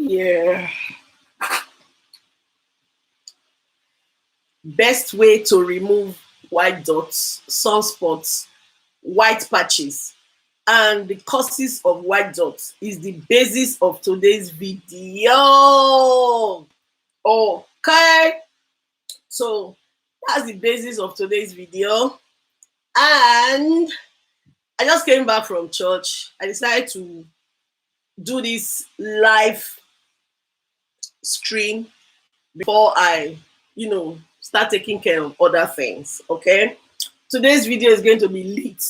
Yeah. Best way to remove white dots, sunspots, white patches, and the causes of white dots is the basis of today's video. Okay, so that's the basis of today's video. And I just came back from church. I decided to do this live stream before I, start taking care of other things. Okay, today's video is going to be lit.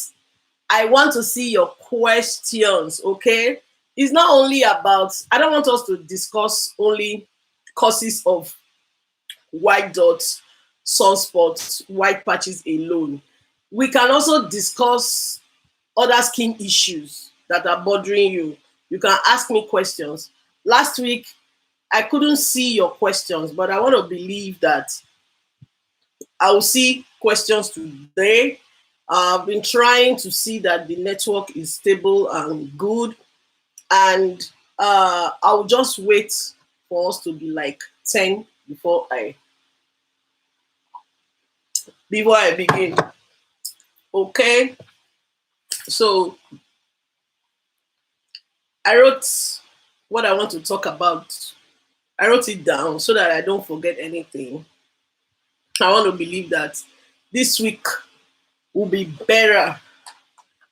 I want to see your questions. Okay, it's not only about, I don't want us to discuss only causes of white dots, sunspots, white patches alone. We can also discuss other skin issues that are bothering you. You can ask me questions. Last week, I couldn't see your questions, but I want to believe that I will see questions today. I've been trying to see that the network is stable and good. And I'll just wait for us to be like 10 before I begin. Okay, so I wrote what I want to talk about. I wrote it down so that I don't forget anything. I want to believe that this week will be better.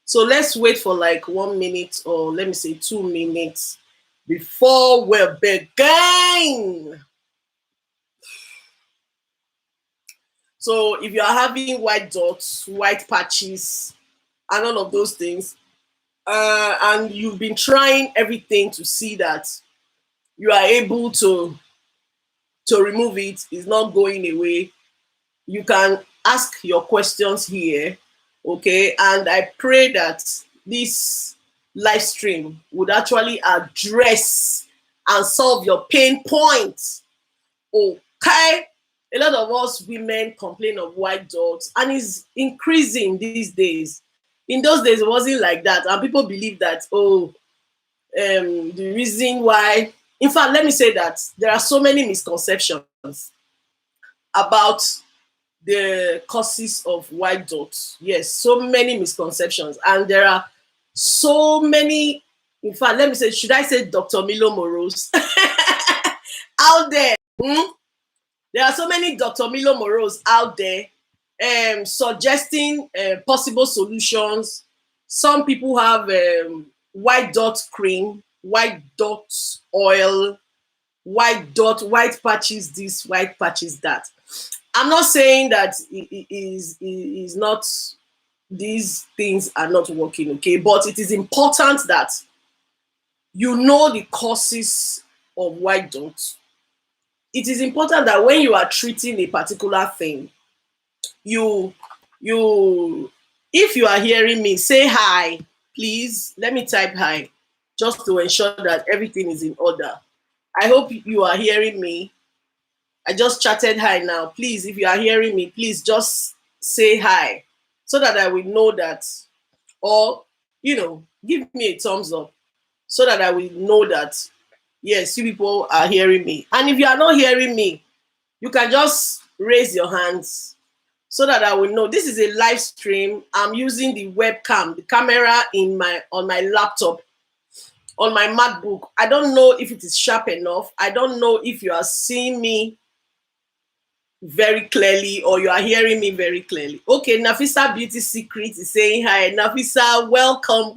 So let's wait for like 1 minute, or let me say 2 minutes before we begin. So if you are having white dots, white patches, and all of those things, and you've been trying everything to see that you are able to remove it, it's not going away, you can ask your questions here. Okay, and I pray that this live stream would actually address and solve your pain points. Okay, a lot of us women complain of white dots, and it's increasing these days. In those days, it wasn't like that, and people believe that, the reason why, in fact, let me say that there are so many misconceptions about the causes of white dots. Yes, so many misconceptions, and there are so many, in fact, let me say, should I say Dr. Milo Moros out there? There are so many Dr. Milo Moros out there suggesting possible solutions. Some people have white dot cream, white dot oil, white patches this, white patches that. I'm not saying that it is not, these things are not working, okay? But it is important that you know the causes of white dots. It is important that when you are treating a particular thing, if you are hearing me, say hi, please. Let me type hi, just to ensure that everything is in order. I hope you are hearing me. I just chatted hi now. Please, if you are hearing me, please just say hi so that I will know that, or, give me a thumbs up so that I will know that, yes, you people are hearing me. And if you are not hearing me, you can just raise your hands so that I will know. This is a live stream. I'm using the webcam, the camera on my laptop, on my MacBook. I don't know if it is sharp enough. I don't know if you are seeing me very clearly or you are hearing me very clearly. Okay, Nafisa Beauty Secret is saying hi. Nafisa, welcome.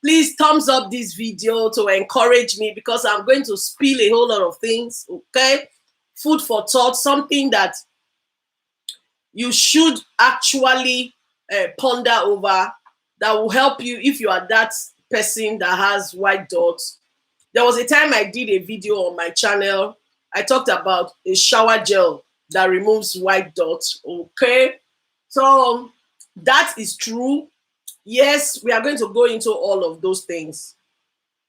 Please thumbs up this video to encourage me, because I'm going to spill a whole lot of things. Okay, food for thought, something that you should actually ponder over, that will help you if you are that person that has white dots. There was a time I did a video on my channel. I talked about a shower gel that removes white dots. Okay, so that is true. Yes, we are going to go into all of those things.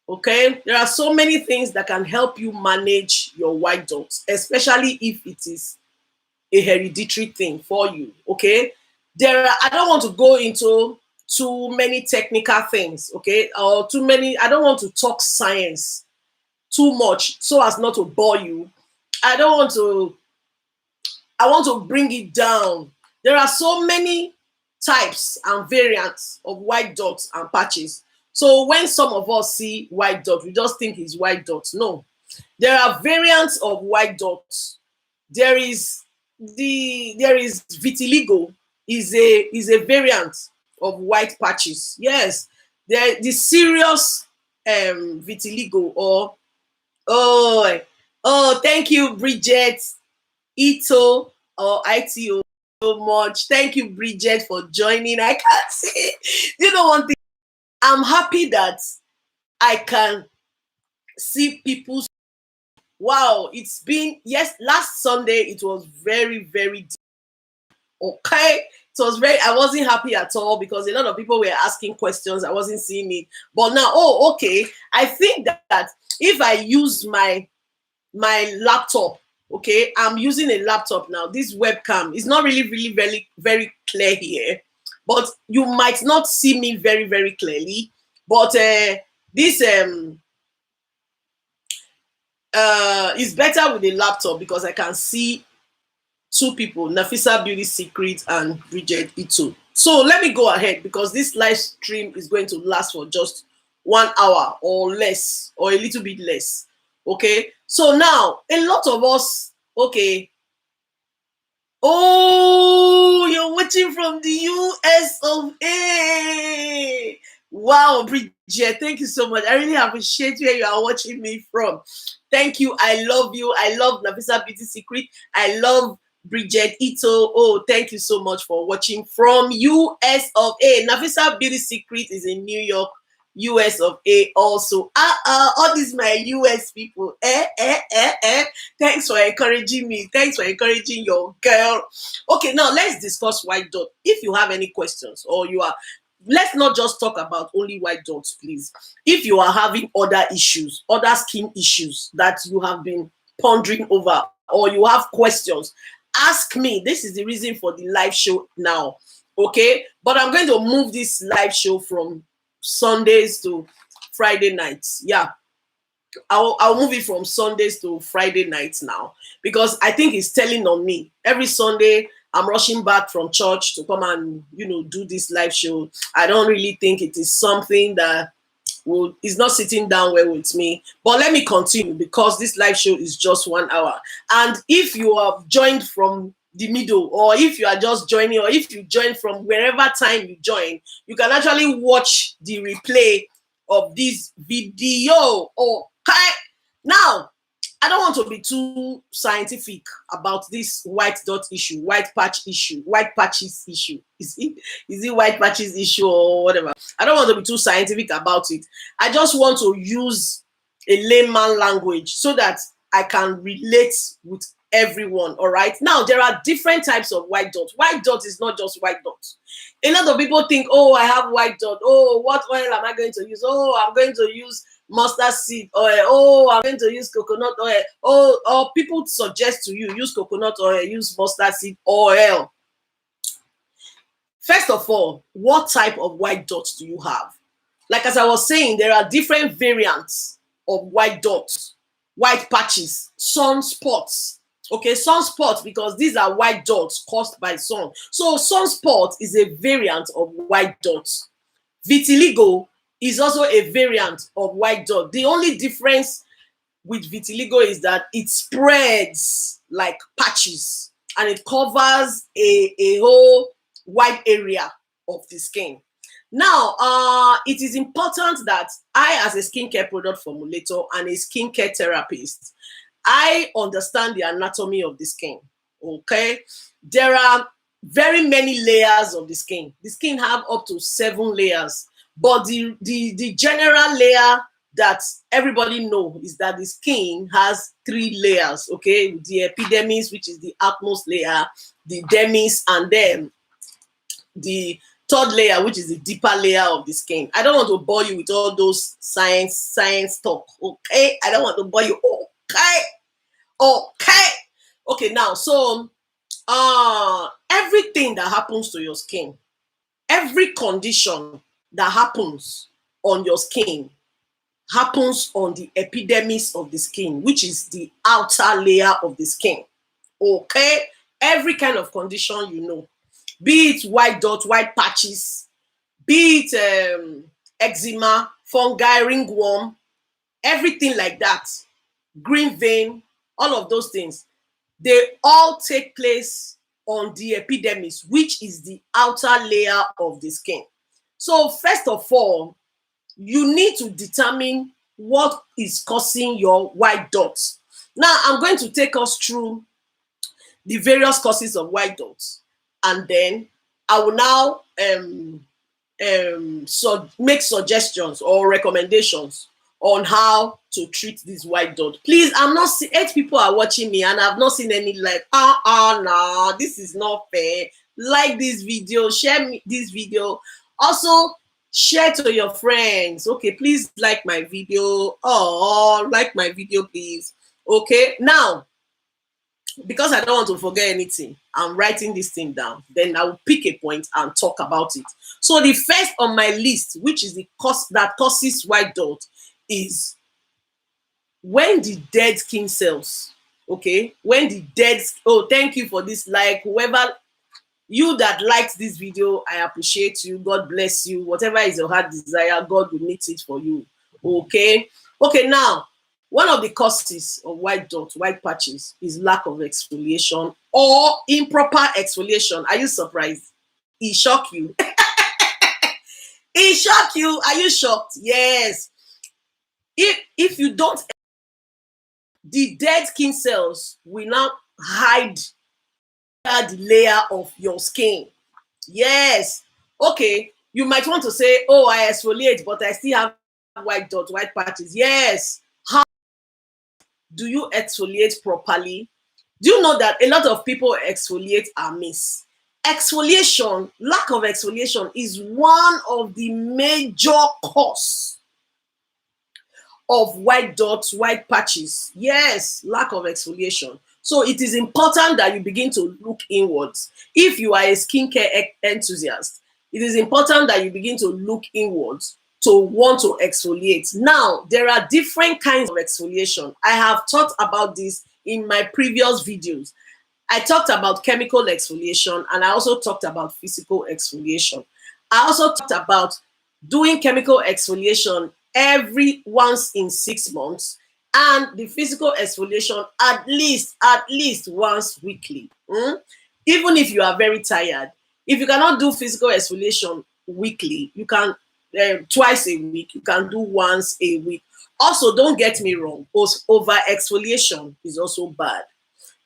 Okay, there are so many things that can help you manage your white dots, especially if it is a hereditary thing for you. Okay, I don't want to go into too many technical things, okay, or too many. I don't want to talk science. too much so as not to bore you. I don't want to, I want to bring it down. There are so many types and variants of white dots and patches. So when some of us see white dot, we just think it's white dots. No, there are variants of white dots. There is vitiligo is a variant of white patches. Yes, the serious vitiligo or thank you, Bridget Ito or ITO so much. Thank you, Bridget, for joining. I can't see. You know one thing, I'm happy that I can see people's. Wow, it's been, yes, last Sunday it was very, very okay. It was very, I wasn't happy at all because a lot of people were asking questions. I wasn't seeing it. But now, oh, okay. I think that if I use my laptop, okay, I'm using a laptop now. This webcam is not really, really, very, very clear here, but you might not see me very, very clearly. But this is better with a laptop because I can see two people, Nafisa Beauty Secret and Bridget Ito. So let me go ahead because this live stream is going to last for just 1 hour or less, or a little bit less. Okay, so now a lot of us, okay. Oh, you're watching from the US of A. Wow, Bridget, thank you so much. I really appreciate where you are watching me from. Thank you. I love you. I love Nafisa Beauty Secret. I love Bridget Ito. Oh, thank you so much for watching from US of A. Nafisa Beauty Secret is in New York, US of A also. All these my US people. Thanks for encouraging me. Thanks for encouraging your girl. Okay, now let's discuss white dot. If you have any questions or you are, let's not just talk about only white dots, please. If you are having other issues, other skin issues that you have been pondering over, or you have questions, ask me. This is the reason for the live show now. Okay, but I'm going to move this live show from Sundays to Friday nights. Yeah, I'll move it from Sundays to Friday nights now because I think it's telling on me. Every Sunday I'm rushing back from church to come and do this live show. I don't really think it is something that is not sitting down well with me. But let me continue because this live show is just 1 hour. And if you have joined from the middle, or if you are just joining, or if you join from wherever time you join, you can actually watch the replay of this video. Okay, now I don't want to be too scientific about this white dot issue, white patch issue, white patches issue. Is it white patches issue or whatever? I don't want to be too scientific about it. I just want to use a layman language so that I can relate with everyone. All right. Now there are different types of white dots. White dot is not just white dots. A lot of people think, oh, I have white dot. Oh, what oil am I going to use? Oh, I'm going to use mustard seed oil. Oh, I'm going to use coconut oil. Oh, or people suggest to you use coconut oil, use mustard seed oil. First of all, what type of white dots do you have? Like as I was saying, there are different variants of white dots, white patches, sunspots. Okay, sunspots, because these are white dots caused by sun. So sunspot is a variant of white dots. Vitiligo is also a variant of white dot. The only difference with vitiligo is that it spreads like patches and it covers a whole wide area of the skin. Now, it is important that I, as a skincare product formulator and a skincare therapist, I understand the anatomy of the skin. Okay, there are very many layers of the skin. The skin have up to 7 layers, but the general layer that everybody know is that the skin has 3 layers. Okay, the epidermis, which is the outmost layer, the dermis, and then the third layer, which is the deeper layer of the skin. I don't want to bore you with all those science talk. Okay, I don't want to bore you. Okay, now, so everything that happens to your skin, every condition that happens on your skin happens on the epidermis of the skin, which is the outer layer of the skin. Okay, every kind of condition, you know, be it white dot, white patches, be it eczema, fungi, ringworm, everything like that, green vein, all of those things, they all take place on the epidermis, which is the outer layer of the skin. So first of all, you need to determine what is causing your white dots. Now, I'm going to take us through the various causes of white dots, and then I will now make suggestions or recommendations on how to treat this white dot. Please, I'm not seeing 8 people are watching me and I've not seen any like, no, this is not fair. Like this video, share this video. Also, share to your friends. Okay, please like my video. Oh, like my video, please. Okay, now, because I don't want to forget anything, I'm writing this thing down. Then I will pick a point and talk about it. So the first on my list, which is the cause that causes white dot, is when the dead skin cells, okay, when the dead, oh, thank you for this, like, whoever, you that liked this video, I appreciate you, God bless you, whatever is your heart desire, God will meet it for you, okay. Okay, now, one of the causes of white dots, white patches, is lack of exfoliation or improper exfoliation. Are you surprised? It shocked you. It shocked you. Are you shocked? Yes. If you don't, the dead skin cells will now hide the layer of your skin. Yes. Okay. You might want to say, oh, I exfoliate, but I still have white dots, white patches. Yes. How do you exfoliate properly? Do you know that a lot of people exfoliate amiss? Exfoliation, lack of exfoliation, is one of the major causes of white dots, white patches. Yes, lack of exfoliation. So it is important that you begin to look inwards. If you are a skincare enthusiast, it is important that you begin to look inwards to want to exfoliate. Now, there are different kinds of exfoliation. I have talked about this in my previous videos. I talked about chemical exfoliation and I also talked about physical exfoliation. I also talked about doing chemical exfoliation every once in 6 months and the physical exfoliation at least once weekly. Even if you are very tired, if you cannot do physical exfoliation weekly, you can twice a week, you can do once a week. Also, don't get me wrong, over exfoliation is also bad.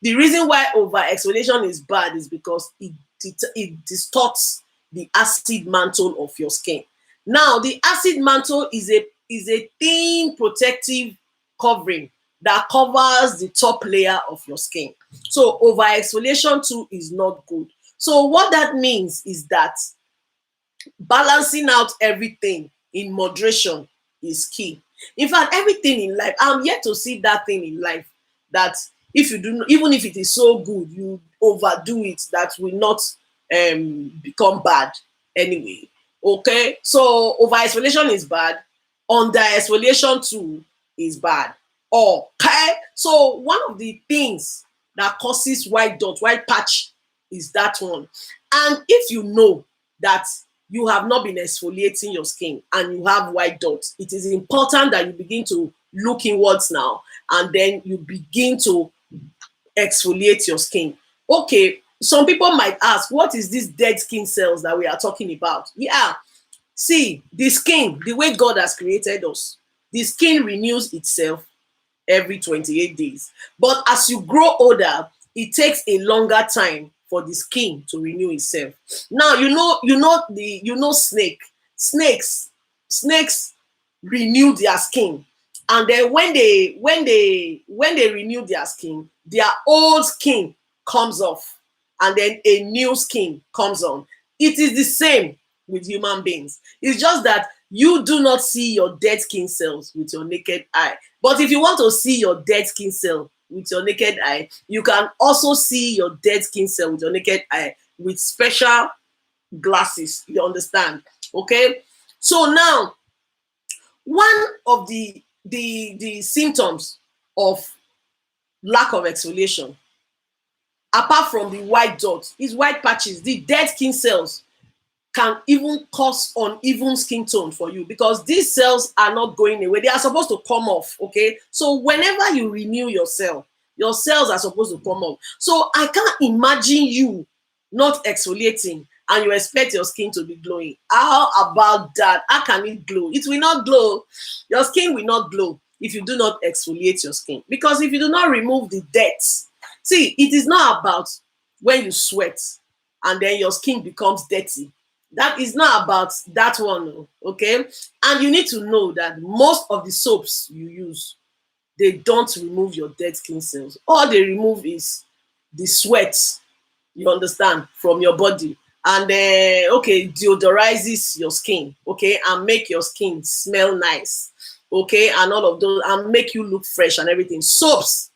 The reason why over exfoliation is bad is because it distorts the acid mantle of your skin. Now, the acid mantle is a thin protective covering that covers the top layer of your skin. So over exfoliation too is not good. So what that means is that balancing out everything in moderation is key. In fact, everything in life, I'm yet to see that thing in life that if you do, even if it is so good, you overdo it, that will not become bad anyway. Okay, so over exfoliation is bad, under exfoliation too is bad. Okay, so one of the things that causes white dot, white patch is that one. And if you know that you have not been exfoliating your skin and you have white dots, it is important that you begin to look inwards now and then you begin to exfoliate your skin. Okay, some people might ask, what is this dead skin cells that we are talking about? Yeah, see, the skin, the way God has created us, the skin renews itself every 28 days. But as you grow older, it takes a longer time for the skin to renew itself. Now, snakes renew their skin. And then when they renew their skin, their old skin comes off and then a new skin comes on. It is the same with human beings. It's just that you do not see your dead skin cells with your naked eye. But if you want to see your dead skin cell with your naked eye, you can also see your dead skin cell with your naked eye with special glasses. You understand? Okay? So now, One of the symptoms of lack of exfoliation, apart from the white dots, is white patches. The dead skin cells can even cause uneven skin tone for you, because these cells are not going away. They are supposed to come off, okay? So whenever you renew your cells are supposed to come off. So I can't imagine you not exfoliating and you expect your skin to be glowing. How about that? How can it glow? It will not glow. Your skin will not glow if you do not exfoliate your skin. Because if you do not remove the dirt, see, it is not about when you sweat and then your skin becomes dirty. That is not about that one, okay? And you need to know that most of the soaps you use, they don't remove your dead skin cells. All they remove is the sweat, you understand, from your body. And okay, deodorizes your skin, okay, and make your skin smell nice, okay, and all of those, and make you look fresh and everything. Soaps.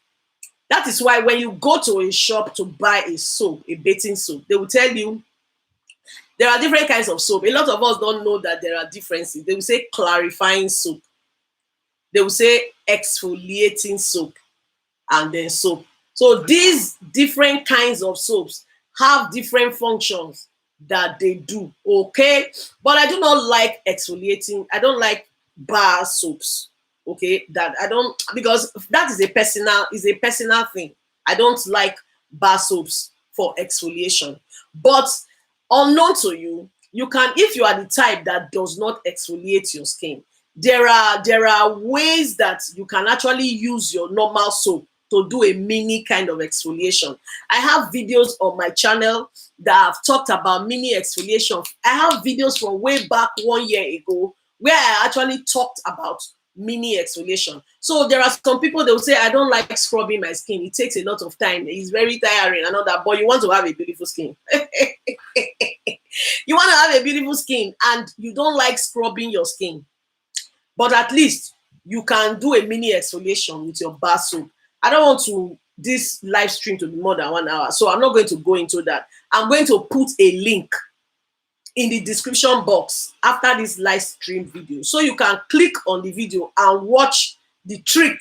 That is why when you go to a shop to buy a soap, a bathing soap, they will tell you there are different kinds of soap. A lot of us don't know that there are differences. They will say clarifying soap. They will say exfoliating soap, and then soap. So these different kinds of soaps have different functions that they do, okay? But I do not like exfoliating. I don't like bar soaps, okay? That I don't, because that is a personal thing. I don't like bar soaps for exfoliation. But unknown to you, you can, if you are the type that does not exfoliate your skin, there are ways that you can actually use your normal soap to do a mini kind of exfoliation. I have videos on my channel that have talked about mini exfoliation. I have videos from way back 1 year ago where I actually talked about mini exfoliation. So there are some people, they will say, I don't like scrubbing my skin. It takes a lot of time. It's very tiring and all that, but you want to have a beautiful skin. You want to have a beautiful skin and you don't like scrubbing your skin. But at least you can do a mini exfoliation with your bar soap. I don't want this live stream to be more than 1 hour, so I'm not going to go into that. I'm going to put a link in the description box after this live stream video, so you can click on the video and watch the trick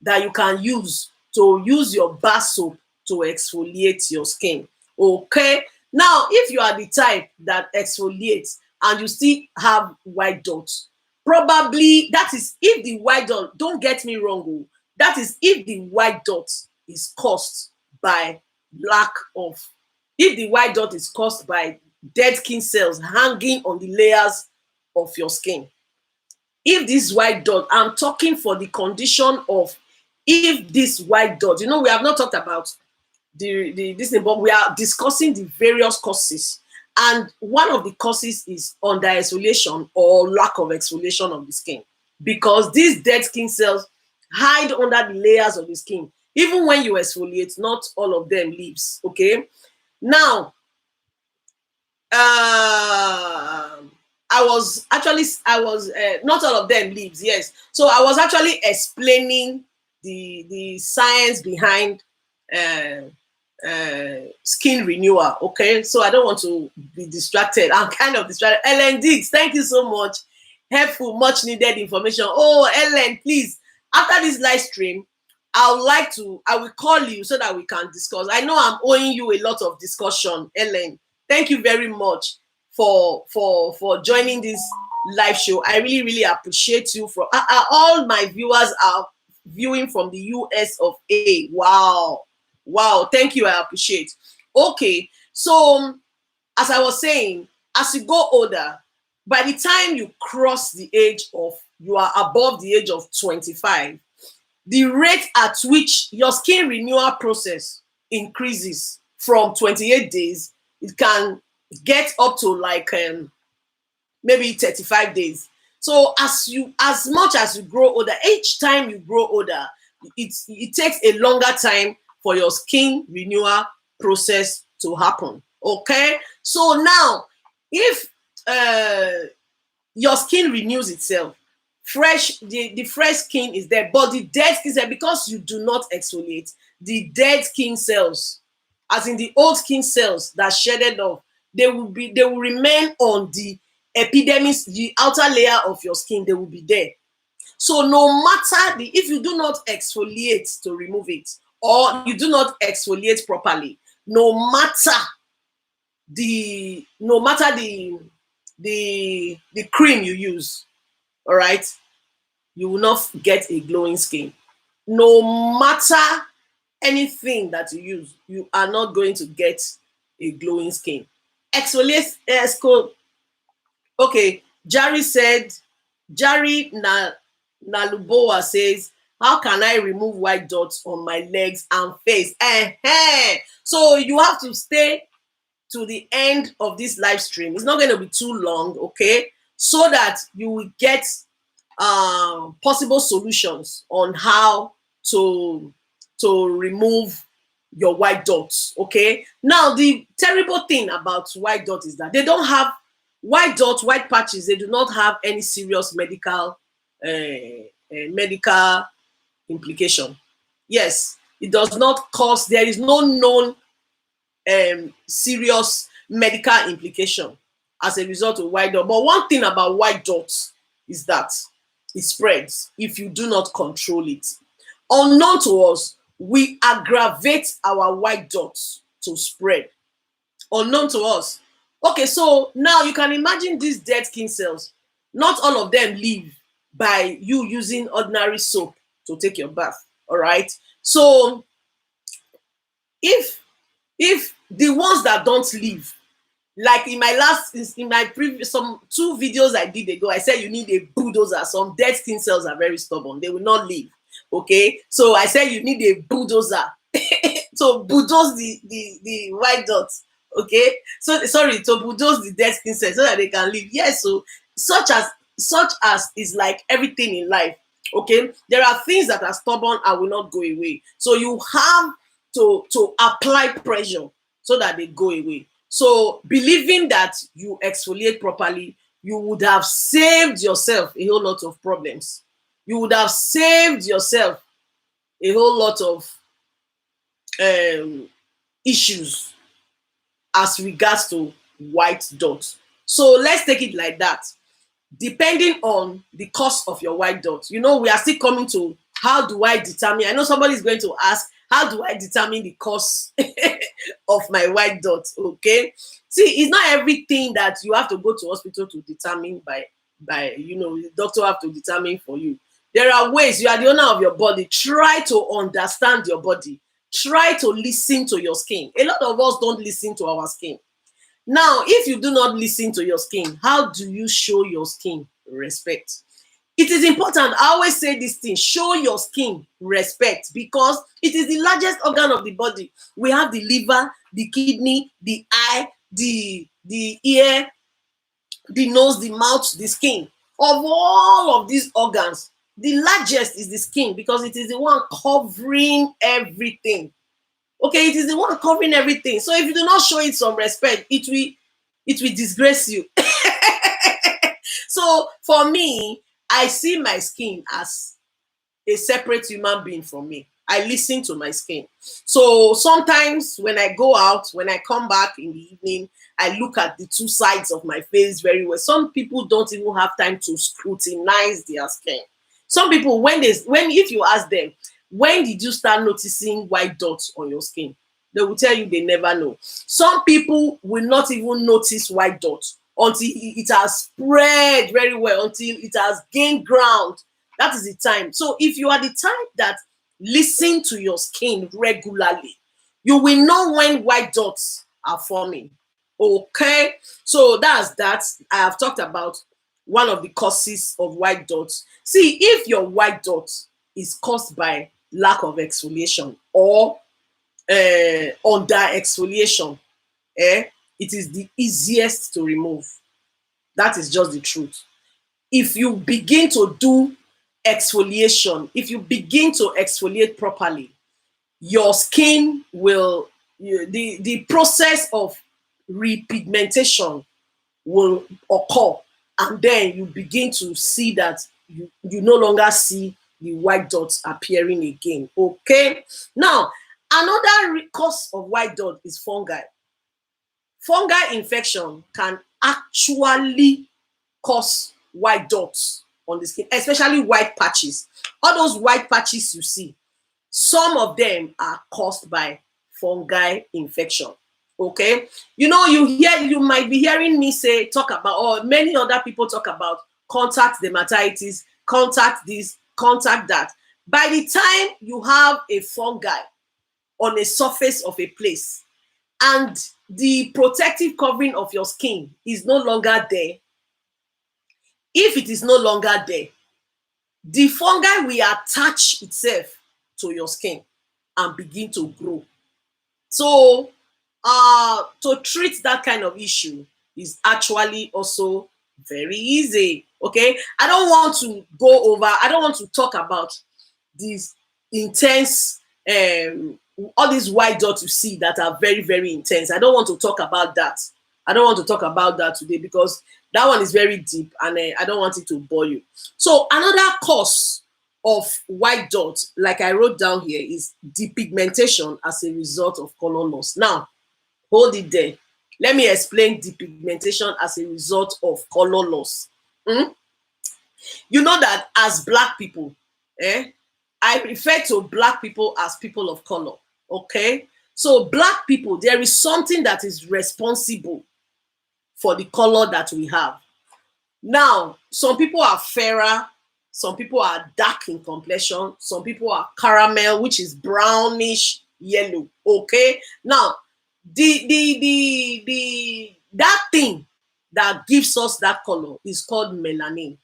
that you can use to use your bar soap to exfoliate your skin. Okay, now if you are the type that exfoliates and you still have white dots, probably that is if the white dot, don't get me wrong, that is if the white dot is caused by lack of, if the white dot is caused by dead skin cells hanging on the layers of your skin. If this white dot, I'm talking for the condition of, if this white dot, we have not talked about this thing, but we are discussing the various causes. And one of the causes is under exfoliation or lack of exfoliation of the skin, because these dead skin cells hide under the layers of the skin. Even when you exfoliate, not all of them leaves, okay? Now, I was not all of them leaves, yes. So I was actually explaining the science behind skin renewal, okay? So I don't want to be distracted. I'm kind of distracted. Ellen Diggs, thank you so much. Helpful, much needed information. Oh, Ellen, please, after this live stream, I will call you so that we can discuss. I know I'm owing you a lot of discussion, Ellen. Thank you very much for joining this live show. I really, really appreciate you. For all my viewers are viewing from the US of A. Wow. Thank you. I appreciate. Okay. So as I was saying, as you go older, by the time you cross the age of, you are above the age of 25, the rate at which your skin renewal process increases from 28 days, it can get up to like maybe 35 days. So as much as you grow older, each time you grow older, it takes a longer time for your skin renewal process to happen. Okay, so now if your skin renews itself, the fresh skin is there, but the dead skin cells, because you do not exfoliate, the dead skin cells, as in the old skin cells that shedded off, they will remain on the epidermis, the outer layer of your skin. They will be there. So no matter if you do not exfoliate to remove it, or you do not exfoliate properly, no matter the cream you use, all right, you will not get a glowing skin. No matter anything that you use, you are not going to get a glowing skin. Exfoliate scrub. Okay, Jari Naluboa says, how can I remove white dots on my legs and face? So you have to stay to the end of this live stream. It's not going to be too long, okay? So that you will get possible solutions on how to remove your white dots, okay? Now, the terrible thing about white dots is that they don't have white dots, white patches. They do not have any serious medical implication. Yes, it does not cause. There is no known serious medical implication as a result of white dot. But one thing about white dots is that it spreads if you do not control it. Unknown to us, we aggravate our white dots to spread. Unknown to us. Okay, so now you can imagine these dead skin cells. Not all of them live by you using ordinary soap to take your bath. All right. So if the ones that don't live, like in my previous some 2 videos I did ago, I said you need a bulldozer. Some dead skin cells are very stubborn, they will not live. Okay, so I said you need a bulldozer to bulldoze the white dots. Okay, so sorry, to bulldoze the dead skin cells so that they can live. Yes, so such as is like everything in life. Okay, there are things that are stubborn and will not go away. So you have to apply pressure so that they go away. So believing that you exfoliate properly, you would have saved yourself a whole lot of problems. You would have saved yourself a whole lot of issues as regards to white dots. So let's take it like that. Depending on the cause of your white dots, we are still coming to how do I determine. I know somebody is going to ask, how do I determine the cause of my white dots? Okay, see, it's not everything that you have to go to hospital to determine by the doctor have to determine for you. There are ways. You are the owner of your body. Try to understand your body. Try to listen to your skin. A lot of us don't listen to our skin. Now, if you do not listen to your skin, how do you show your skin respect? It is important. I always say this thing: show your skin respect, because it is the largest organ of the body. We have the liver, the kidney, the eye, the ear, the nose, the mouth, the skin. Of all of these organs, the largest is the skin, because it is the one covering everything. Okay, it is the one covering everything. So if you do not show it some respect, it will disgrace you. So for me, I see my skin as a separate human being from me. I listen to my skin. So sometimes when I go out, when I come back in the evening, I look at the 2 sides of my face very well. Some people don't even have time to scrutinize their skin. Some people, if you ask them, when did you start noticing white dots on your skin? They will tell you they never know. Some people will not even notice white dots until it has spread very well, until it has gained ground. That is the time. So if you are the type that listen to your skin regularly, you will know when white dots are forming. Okay, so that's that. I have talked about one of the causes of white dots. See, if your white dot is caused by lack of exfoliation or under exfoliation, it is the easiest to remove. That is just the truth. If you begin to do exfoliation, if you begin to exfoliate properly, your skin will, the process of repigmentation will occur, and then you begin to see that you no longer see the white dots appearing again. Okay, now another cause of white dot is fungi. Fungal infection can actually cause white dots on the skin, especially white patches. All those white patches you see, some of them are caused by fungi infection. Okay, you know, you might be hearing me talk about, or many other people talk about contact dermatitis, contact this, contact that. By the time you have a fungi on a surface of a place and the protective covering of your skin is no longer there, if it is no longer there, the fungi will attach itself to your skin and begin to grow. So to treat that kind of issue is actually also very easy. Okay, I don't want to talk about these intense all these white dots you see that are very, very intense. I don't want to talk about that. I don't want to talk about that today because that one is very deep and I don't want it to bore you. So another cause of white dots, like I wrote down here, is depigmentation as a result of color loss. Now, hold it there. Let me explain depigmentation as a result of color loss. You know that as Black people, I refer to Black people as people of color. Okay, so Black people, there is something that is responsible for the color that we have. Now, some people are fairer, some people are dark in complexion, some people are caramel, which is brownish yellow. Okay, now that thing that gives us that color is called melanin.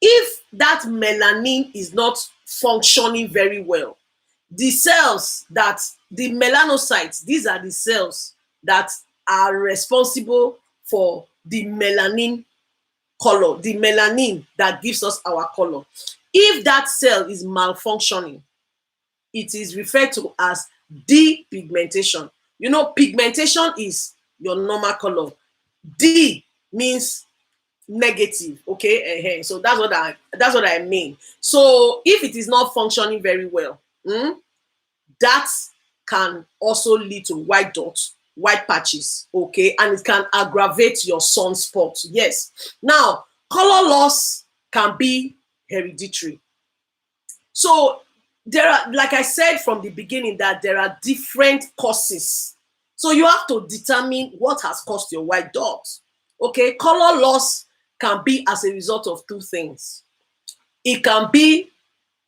If that melanin is not functioning very well, the cells that, the melanocytes, these are the cells that are responsible for the melanin color, the melanin that gives us our color. If that cell is malfunctioning, it is referred to as depigmentation. You know, pigmentation is your normal color. D means negative. Okay, so that's what I mean. So if it is not functioning very well, that can also lead to white dots, white patches. Okay, and it can aggravate your sunspot. Yes. Now, color loss can be hereditary. So there are, like I said from the beginning, that there are different causes. So you have to determine what has caused your white dots. Okay, color loss can be as a result of two things. It can be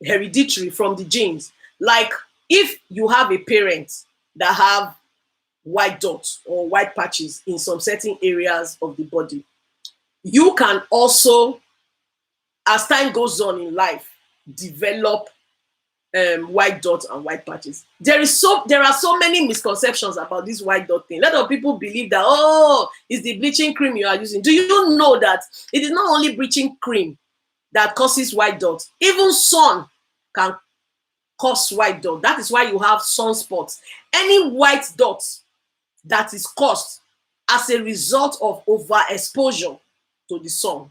hereditary from the genes. Like if you have a parent that have white dots or white patches in some certain areas of the body, you can also, as time goes on in life, develop white dots and white patches. There are so many misconceptions about this white dot thing. A lot of people believe that, oh, it's the bleaching cream you are using. Do you know that it is not only bleaching cream that causes white dots? Even sun can cause white dot. That is why you have sunspots. Any white dot that is caused as a result of overexposure to the sun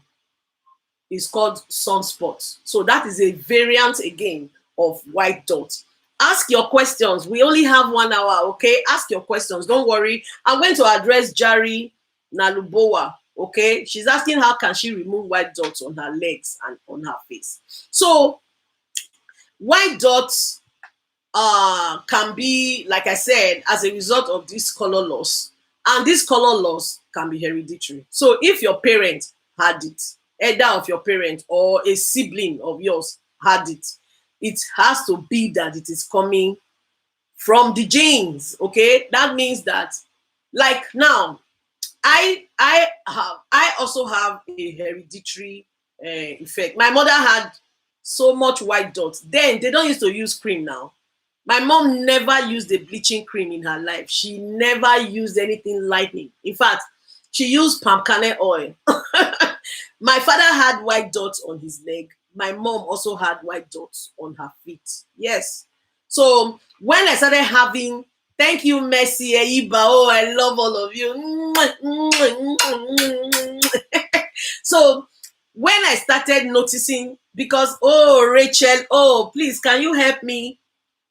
is called sunspots. So that is a variant again of white dot. Ask your questions. We only have 1 hour, okay? Ask your questions. Don't worry. I'm going to address Jari Nalubowa, okay? She's asking how can she remove white dots on her legs and on her face. So white dots can be, like I said, as a result of this color loss. And this color loss can be hereditary. So if your parent had it, either of your parent or a sibling of yours had it, it has to be that it is coming from the genes. Okay, that means that, like now, I also have a hereditary effect. My mother had so much white dots. Then they don't used to use cream now. My mom never used a bleaching cream in her life. She never used anything lightening. In fact, she used palm kernel oil. My father had white dots on his leg. My mom also had white dots on her feet. Yes. So when I started having, thank you, Messi, Eiba. Oh, I love all of you. So when I started noticing, because, oh, Rachel, oh, please, can you help me?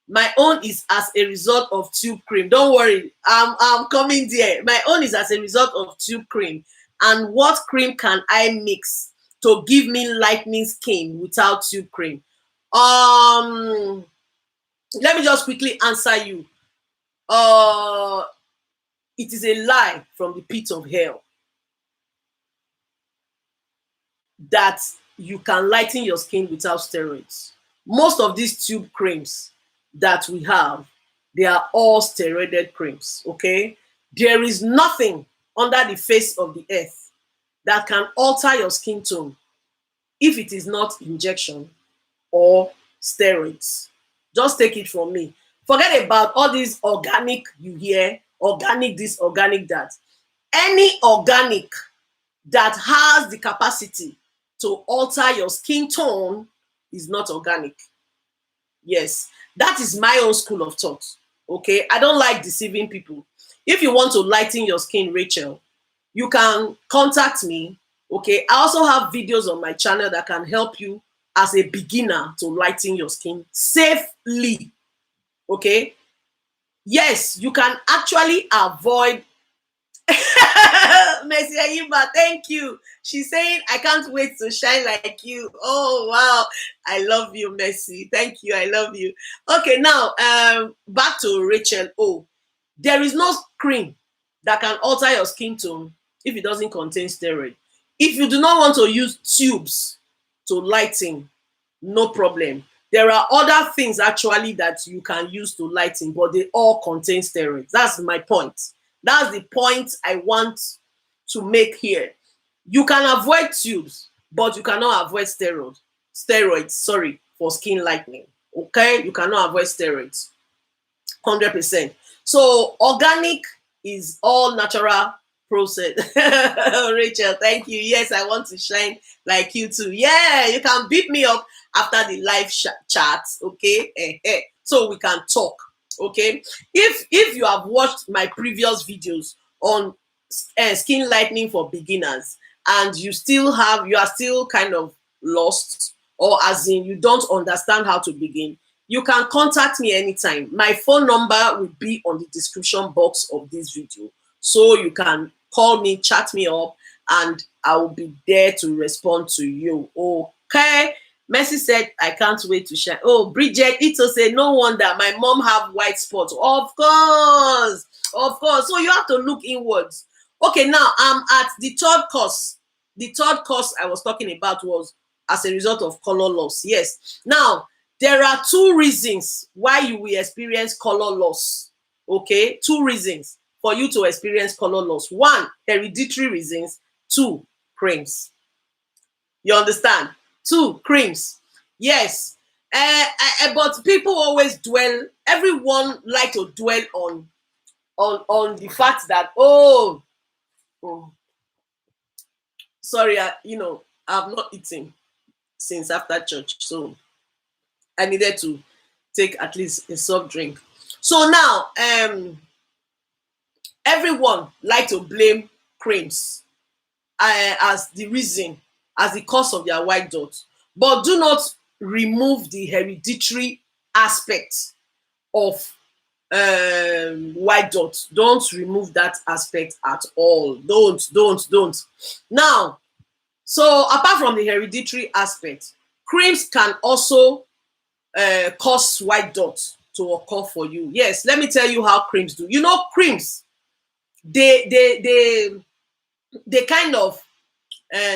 My own is as a result of tube cream. Don't worry, I'm coming there. My own is as a result of tube cream. And what cream can I mix to give me lightening skin without tube cream? Let me just quickly answer you. It is a lie from the pit of hell that you can lighten your skin without steroids. Most of these tube creams that we have, they are all steroided creams, okay? There is nothing under the face of the earth that can alter your skin tone if it is not injection or steroids. Just take it from me. Forget about all these organic you hear, organic this, organic that. Any organic that has the capacity to alter your skin tone is not organic. Yes, that is my own school of thought. Okay, I don't like deceiving people. If you want to lighten your skin, Rachel, you can contact me. Okay, I also have videos on my channel that can help you as a beginner to lighten your skin safely. Okay, yes, you can actually avoid. Messi Ayimba, thank you. She's saying, I can't wait to shine like you. Oh, wow. I love you, Messi. Thank you. I love you. Okay, now, back to Rachel. Oh, there is no cream that can alter your skin tone if it doesn't contain steroid. If you do not want to use tubes to lighten, no problem. There are other things actually that you can use to lighten, but they all contain steroids. That's my point. That's the point I want to make here. You can avoid tubes, but you cannot avoid steroids, sorry, for skin lightening. Okay? You cannot avoid steroids. 100%. So organic is all natural process. Rachel, thank you. Yes, I want to shine like you too. Yeah, you can beat me up after the live chat, okay? So we can talk. Okay, if you have watched my previous videos on skin lightening for beginners and you are still kind of lost, or as in you don't understand how to begin, you can contact me anytime. My phone number will be on the description box of this video, so you can call me, chat me up, and I will be there to respond to you. Okay. Messi said, I can't wait to shine. Oh, Bridget Ito said, no wonder my mom have white spots. Of course. So you have to look inwards. Okay, now I'm at the third course. The third course I was talking about was as a result of color loss. Yes. Now, there are two reasons why you will experience color loss. Okay, two reasons for you to experience color loss. One, hereditary reasons. Two, creams. You understand? Two, creams. Yes. But people always everyone like to dwell on the fact that, sorry, I've not eaten since after church, so I needed to take at least a soft drink. So now, everyone like to blame creams as the reason, as the cause of their white dots, but do not remove the hereditary aspect of white dots. Don't remove that aspect at all. Don't. Now, so apart from the hereditary aspect, creams can also cause white dots to occur for you. Yes, let me tell you how creams do. You know, creams, they kind of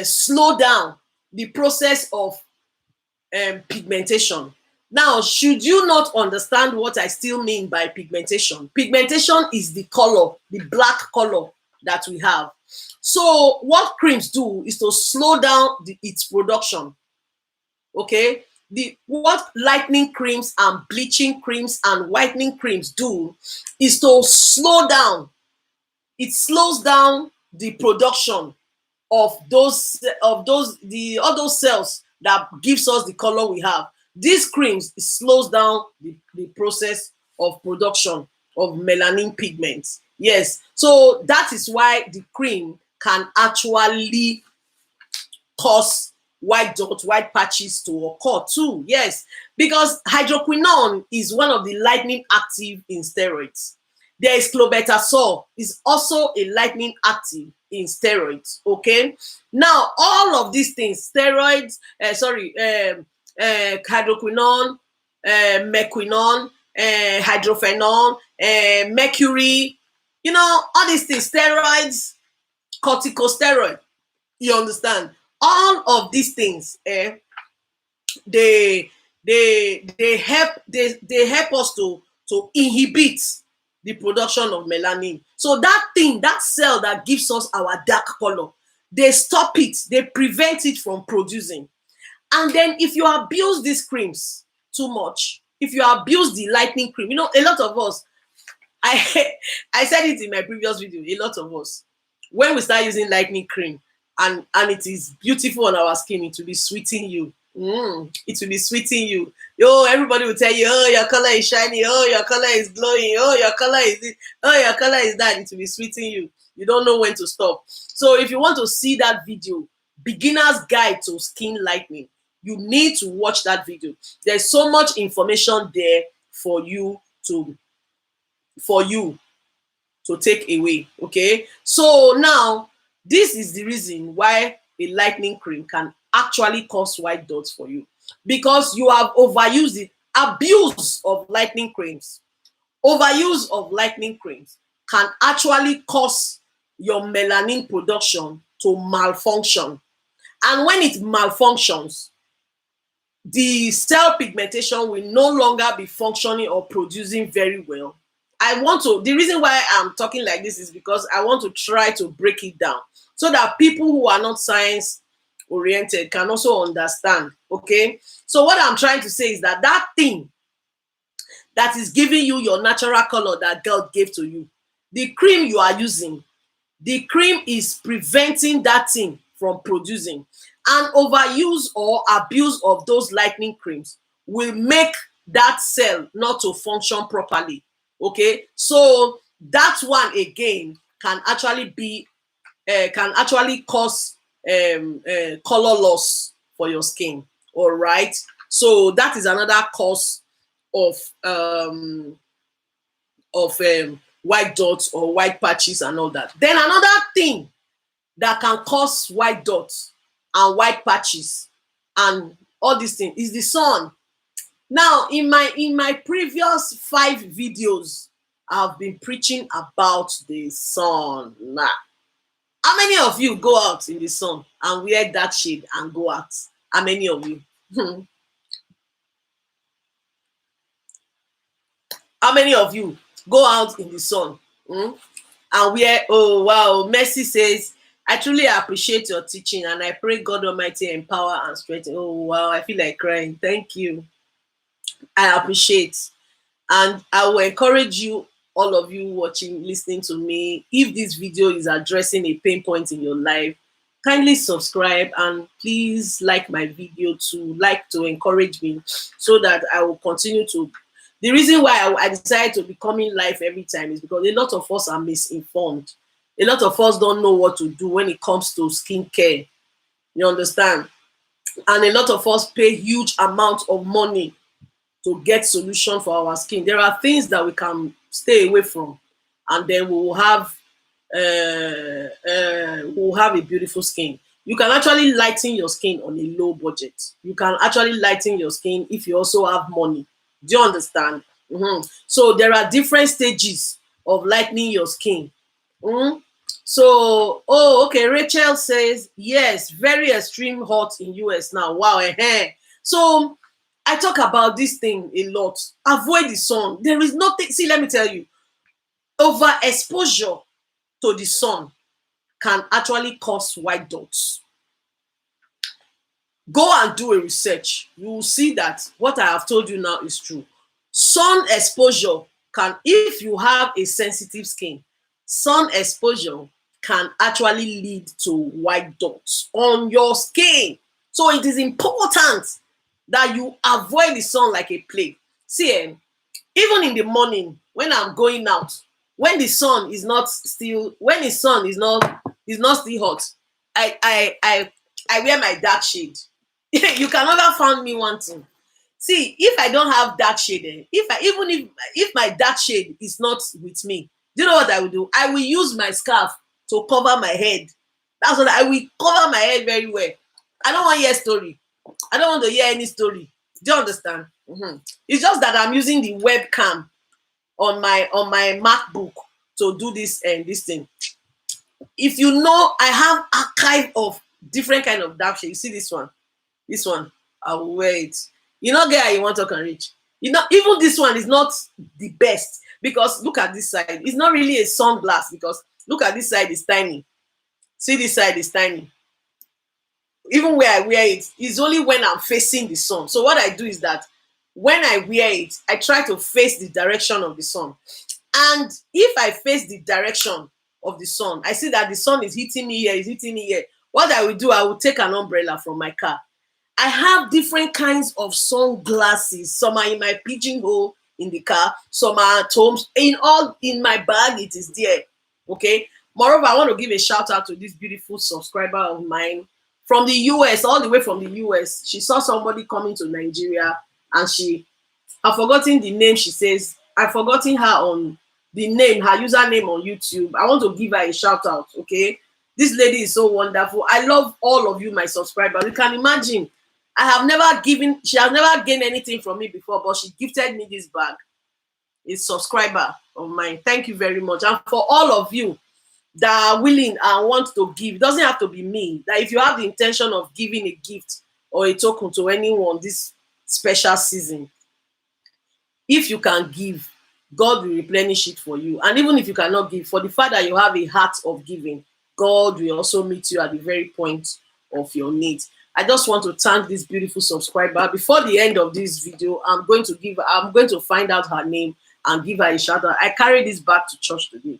slow down the process of pigmentation. Now, should you not understand what I still mean by pigmentation? Pigmentation is the color, the black color that we have. So what creams do is to slow down its production. Okay? What lightening creams and bleaching creams and whitening creams do is to slow down. It slows down the production of all those cells that gives us the color we have. These creams, it slows down the process of production of melanin pigments. Yes, so that is why the cream can actually cause white dots, white patches to occur too. Yes, because hydroquinone is one of the lightening active in steroids. There is clobetasol, is also a lightening active in steroids. Okay, now all of these things, steroids, hydroquinone, mequinone, hydrophenol, mercury, you know, all these things, steroids, corticosteroid, you understand? All of these things, they help us to inhibit the production of melanin. So that thing, that cell that gives us our dark color, they stop it, they prevent it from producing. And then if you abuse these creams too much, if you abuse the lightening cream, you know, a lot of us, I said it in my previous video, a lot of us, when we start using lightening cream and it is beautiful on our skin, it will be sweeting you. It will be sweeting you. Yo, everybody will tell you, oh, your color is shiny, oh, your color is glowing, oh, your color is this, oh, your color is that. It will be sweeting you. You don't know when to stop. So if you want to see that video, Beginner's Guide to Skin Lightening, you need to watch that video. There's so much information there for you to take away. Okay, so now this is the reason why a lightening cream can actually cause white dots for you, because you have overused it. Abuse of lightening creams, overuse of lightening creams can actually cause your melanin production to malfunction, and when it malfunctions, the cell pigmentation will no longer be functioning or producing very well. The reason why I'm talking like this is because I want to try to break it down so that people who are not science oriented can also understand. Okay, so what I'm trying to say is that that thing that is giving you your natural color that God gave to you, the cream you are using, the cream is preventing that thing from producing. And overuse or abuse of those lightening creams will make that cell not to function properly. Okay, so that one again can actually cause color loss for your skin. All right, so that is another cause of white dots or white patches and all that. Then another thing that can cause white dots and white patches and all these things is the sun. Now, in my previous 5 videos, I've been preaching about the sun. Now, how many of you go out in the sun and wear that shade and go out? How many of you? How many of you go out in the sun and wear? Oh wow, Mercy says, I truly appreciate your teaching and I pray God Almighty empower and strengthen. Oh wow, I feel like crying. Thank you. I appreciate, and I will encourage you, all of you watching, listening to me, if this video is addressing a pain point in your life, kindly subscribe and please like my video to encourage me so that I will continue to. The reason why I decided to be coming live every time is because a lot of us are misinformed. A lot of us don't know what to do when it comes to skincare. You understand? And a lot of us pay huge amounts of money to get solution for our skin. There are things that we can stay away from, and then we will have a beautiful skin. You can actually lighten your skin on a low budget. You can actually lighten your skin if you also have money. Do you understand? So there are different stages of lightening your skin. So, oh, okay. Rachel says, yes, very extreme hot in US now. Wow. So I talk about this thing a lot. Avoid the sun. There is nothing. See, let me tell you, overexposure to the sun can actually cause white dots. Go and do a research. You will see that what I have told you now is true. Sun exposure can, if you have a sensitive skin, sun exposure can actually lead to white dots on your skin. So it is important that you avoid the sun like a plague. See, even in the morning when I'm going out, when the sun is not still still hot, I wear my dark shade. You can never find me one thing. See, if I don't have dark shade, even if my dark shade is not with me, do you know what I will do? I will use my scarf to cover my head. That's what I will cover my head very well. I don't want to hear story. I don't want to hear any story. Do you understand? It's just that I'm using the webcam on my MacBook to do this and this thing. If you know, I have archive of different kind of dark shade. You see this one, I will wear it. You know, guy, you want to can reach. You know, even this one is not the best because look at this side. It's not really a sunglass because look at this side is tiny. See, this side is tiny. Even where I wear it is only when I'm facing the sun. So what I do is that when I wear it, I try to face the direction of the sun. And if I face the direction of the sun, I see that the sun is hitting me here, is hitting me here. What I will do, I will take an umbrella from my car. I have different kinds of sunglasses. Some are in my pigeonhole in the car, some are at home. In my bag, it is there. Okay. Moreover, I want to give a shout out to this beautiful subscriber of mine from the US, all the way from the US. She saw somebody coming to Nigeria and I've forgotten the name. She says, I've forgotten her on the name, her username on YouTube. I want to give her a shout out. Okay. This lady is so wonderful. I love all of you, my subscribers. You can imagine, she has never gained anything from me before, but she gifted me this bag. It's subscriber of mine. Thank you very much. And for all of you that are willing and want to give, it doesn't have to be me. That if you have the intention of giving a gift or a token to anyone this special season, if you can give, God will replenish it for you. And even if you cannot give, for the fact that you have a heart of giving, God will also meet you at the very point of your needs. I just want to thank this beautiful subscriber. Before the end of this video, I'm going to find out her name and give her a shout out. I carry this back to church today.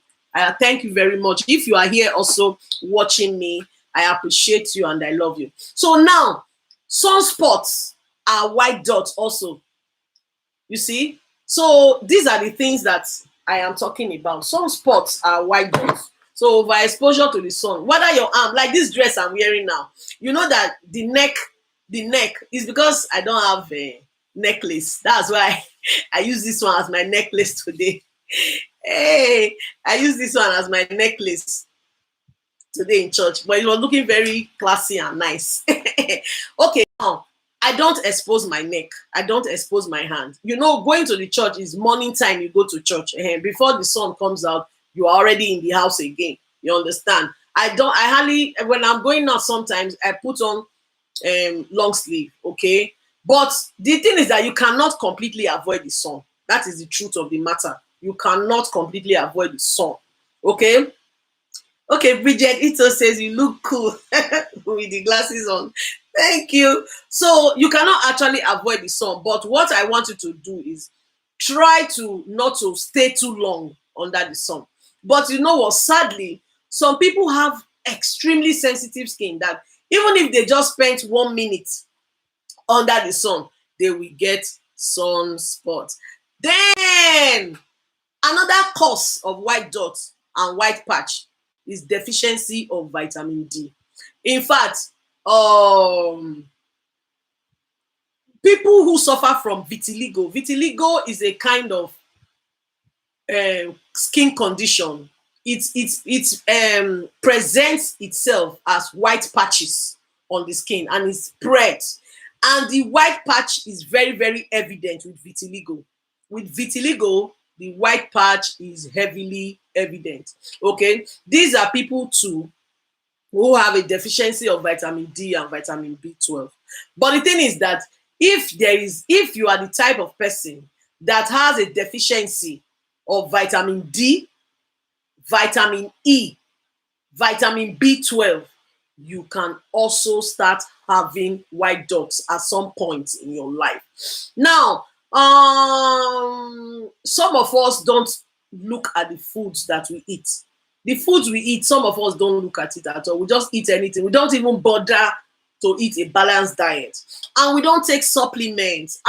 Thank you very much. If you are here also watching me, I appreciate you and I love you. So now, sunspots are white dots also. You see? So these are the things that I am talking about. Sunspots are white dots. So overexposure to the sun, whether your arm, like this dress I'm wearing now, you know that the neck is because I don't have a necklace. That's why I use this one as my necklace today. Hey, I use this one as my necklace today in church, but it was looking very classy and nice. Okay, now I don't expose my neck. I don't expose my hand. You know, going to the church is morning time. You go to church before the sun comes out. You are already in the house again. You understand? When I'm going out, sometimes I put on long sleeve, okay? But the thing is that you cannot completely avoid the sun. That is the truth of the matter. You cannot completely avoid the sun, okay? Okay, Bridget Ito says you look cool with the glasses on. Thank you. So you cannot actually avoid the sun, but what I want you to do is try to not to stay too long under the sun. But you know what? Sadly, some people have extremely sensitive skin that even if they just spent 1 minute under the sun, they will get sunspot. Then another cause of white dots and white patch is deficiency of vitamin D. In fact, people who suffer from vitiligo is a kind of skin condition. It presents itself as white patches on the skin and it spreads. And the white patch is very, very evident with vitiligo. With vitiligo, the white patch is heavily evident. Okay, these are people too who have a deficiency of vitamin D and vitamin B12. But the thing is that if you are the type of person that has a deficiency of vitamin D, vitamin E, vitamin B12, you can also start having white dots at some point in your life. Now, some of us don't look at the foods that we eat. The foods we eat, some of us don't look at it at all. We just eat anything. We don't even bother to eat a balanced diet. And we don't take supplements.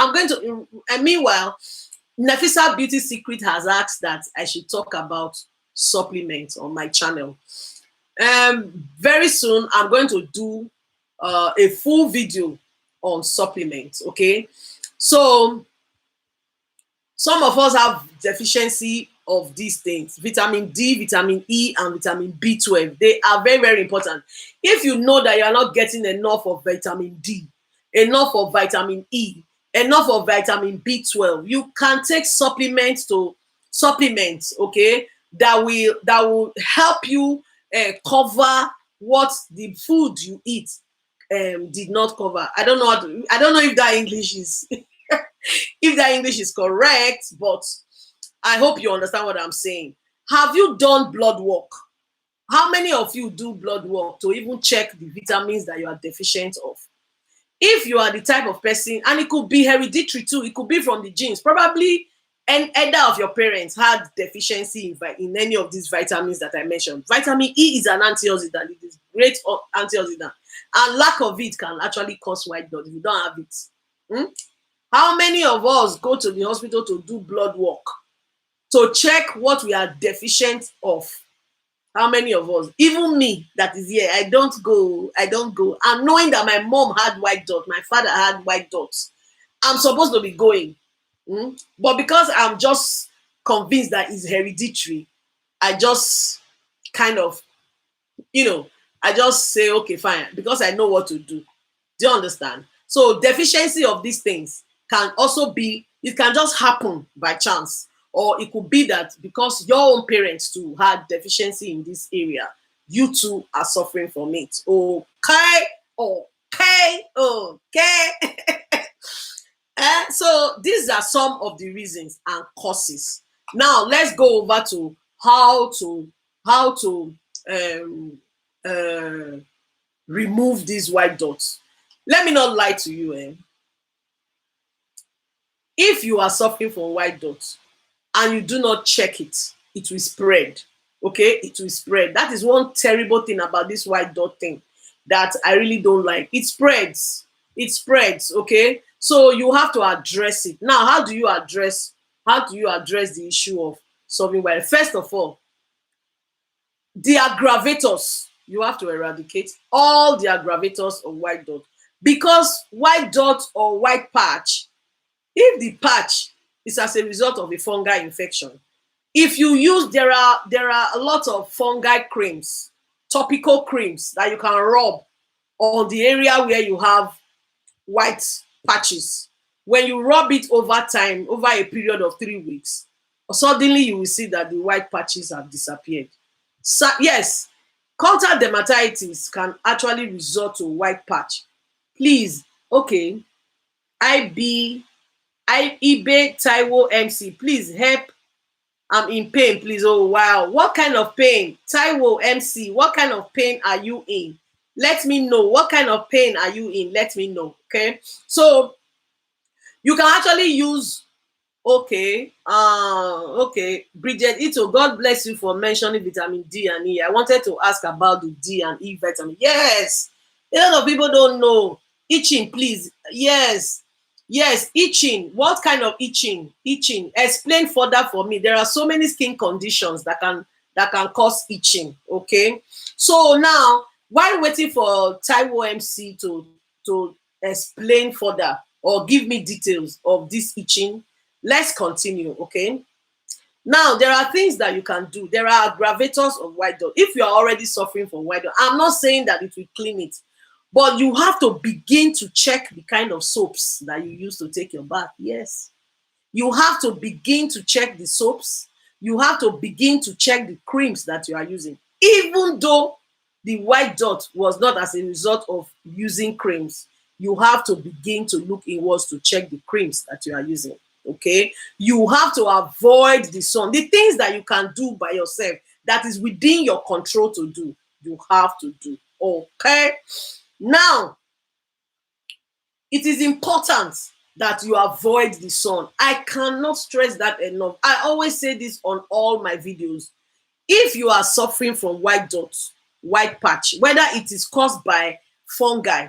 Meanwhile, Nafisa Beauty Secret has asked that I should talk about supplements on my channel. Very soon, I'm going to do a full video on supplements, okay? So some of us have deficiency of these things: vitamin D, vitamin E, and vitamin B12. They are very, very important. If you know that you are not getting enough of vitamin D, enough of vitamin E, enough of vitamin B12, you can take supplements, okay, that will help you cover what the food you eat did not cover. I don't know. I don't know if that English is if that English is correct, but I hope you understand what I'm saying. Have you done blood work? How many of you do blood work to even check the vitamins that you are deficient of? If you are the type of person, and it could be hereditary too, it could be from the genes, probably either of your parents had deficiency in any of these vitamins that I mentioned. Vitamin E is an antioxidant. It is great antioxidant, and lack of it can actually cause white blood if you don't have it. How many of us go to the hospital to do blood work to check what we are deficient of? How many of us? Even me that is here, I don't go. And knowing that my mom had white dots, my father had white dots, I'm supposed to be going. But because I'm just convinced that it's hereditary, I just kind of, I just say, okay, fine, because I know what to do. Do you understand? So deficiency of these things can also be, it can just happen by chance. Or it could be that because your own parents too had deficiency in this area, you too are suffering from it. Okay. So these are some of the reasons and causes. Now let's go over to how to remove these white dots. Let me not lie to you. If you are suffering from white dots and you do not check it, it will spread. Okay, it will spread. That is one terrible thing about this white dot thing that I really don't like. It spreads. It spreads. Okay, so you have to address it. Now, how do you address the issue of solving white? First of all, the aggravators. You have to eradicate all the aggravators of white dot, because white dot or white patch, if the patch is as a result of a fungal infection, if you use, there are a lot of fungi creams, topical creams that you can rub on the area where you have white patches. When you rub it over time, over a period of 3 weeks, suddenly you will see that the white patches have disappeared. So yes, contact dermatitis can actually result to white patch. Please, okay, eBay Taiwo MC, please help. I'm in pain, please. Oh wow, what kind of pain? Taiwo MC, what kind of pain are you in? Let me know. What kind of pain are you in? Let me know. Okay, so you can actually use, okay, Bridget Ito, God bless you for mentioning vitamin D and E. I wanted to ask about the D and E vitamin. Yes, a lot of people don't know. Itching, please. Yes, itching. What kind of itching? Explain further for me. There are so many skin conditions that can cause itching. Okay, so now while waiting for Taiwo MC to explain further or give me details of this itching, let's continue. Okay, now there are things that you can do. There are aggravators of white dot. If you are already suffering from white dot, I'm not saying that it will clean it, but you have to begin to check the kind of soaps that you use to take your bath. Yes, you have to begin to check the soaps. You have to begin to check the creams that you are using, even though the white dot was not as a result of using creams. You have to begin to look inwards to check the creams that you are using. Okay, you have to avoid the sun. The things that you can do by yourself, that is within your control to do, you have to do. Okay, now it is important that you avoid the sun. I cannot stress that enough. I always say this on all my videos. If you are suffering from white dots, white patch, whether it is caused by fungi,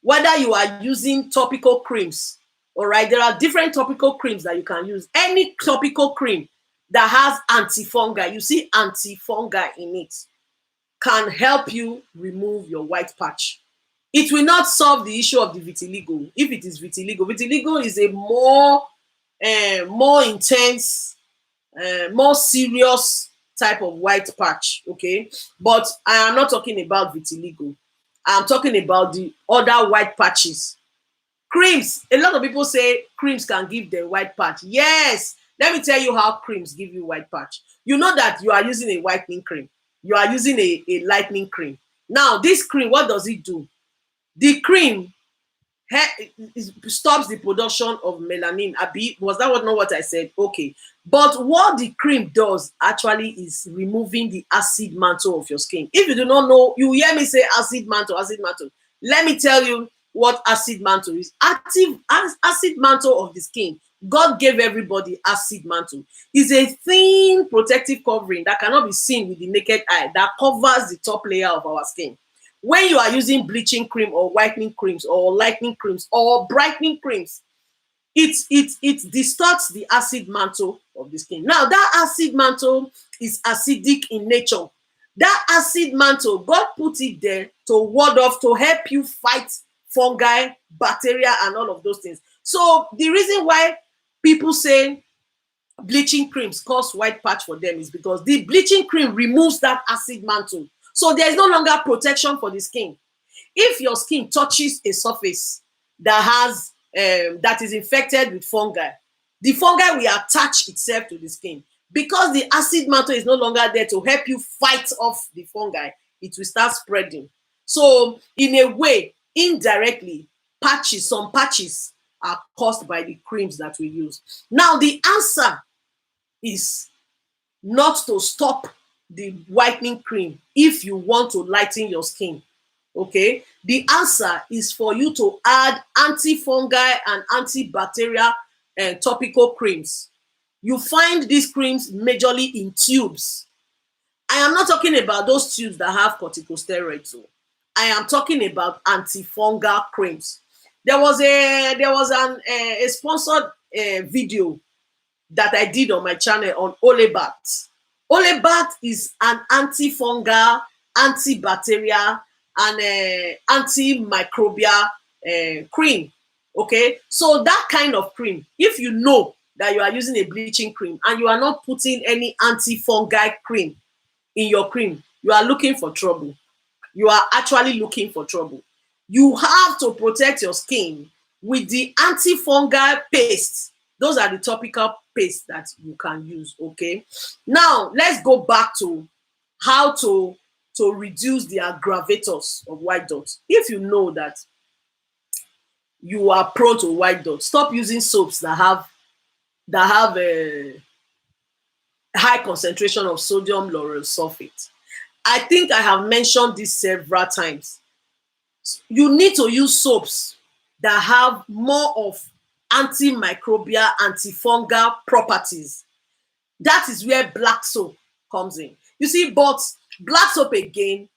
whether you are using topical creams, all right, there are different topical creams that you can use. Any topical cream that has anti-fungi, you see anti-fungi in it, can help you remove your white patch. It will not solve the issue of the vitiligo. If it is vitiligo is a more intense, more serious type of white patch, okay? But I am not talking about vitiligo. I'm talking about the other white patches. Creams. A lot of people say creams can give them white patch. Yes. Let me tell you how creams give you white patch. You know that you are using a whitening cream. You are using a lightening cream. Now, this cream, what does it do? The cream stops the production of melanin. Was that not what I said? Okay. But what the cream does actually is removing the acid mantle of your skin. If you do not know, you hear me say acid mantle, acid mantle. Let me tell you what acid mantle is. Acid mantle of the skin. God gave everybody acid mantle. It's a thin protective covering that cannot be seen with the naked eye, that covers the top layer of our skin. When you are using bleaching cream or whitening creams or lightening creams or brightening creams, it distorts the acid mantle of the skin. Now, that acid mantle is acidic in nature. That acid mantle, God put it there to ward off, to help you fight fungi, bacteria, and all of those things. So the reason why people say bleaching creams cause white patch for them is because the bleaching cream removes that acid mantle. So there is no longer protection for the skin. If your skin touches a surface that is infected with fungi, the fungi will attach itself to the skin. Because the acid mantle is no longer there to help you fight off the fungi, it will start spreading. So in a way, indirectly, some patches are caused by the creams that we use. Now, the answer is not to stop the whitening cream if you want to lighten your skin. Okay, the answer is for you to add anti-fungi and antibacterial topical creams. You find these creams majorly in tubes. I am not talking about those tubes that have corticosteroids. I am talking about antifungal creams. There was a sponsored video that I did on my channel on Olebat. Olebat is an antifungal, antibacterial, and antimicrobial cream. Okay, so that kind of cream, if you know that you are using a bleaching cream and you are not putting any antifungal cream in your cream, you are looking for trouble. You are actually looking for trouble. You have to protect your skin with the antifungal paste. Those are the topical paste that you can use. Okay, now let's go back to how to reduce the aggravators of white dots. If you know that you are prone to white dots, stop using soaps that have a high concentration of sodium lauryl sulfate. I think I have mentioned this several times. You need to use soaps that have more of antimicrobial, antifungal properties. That is where black soap comes in. You see, but black soap again,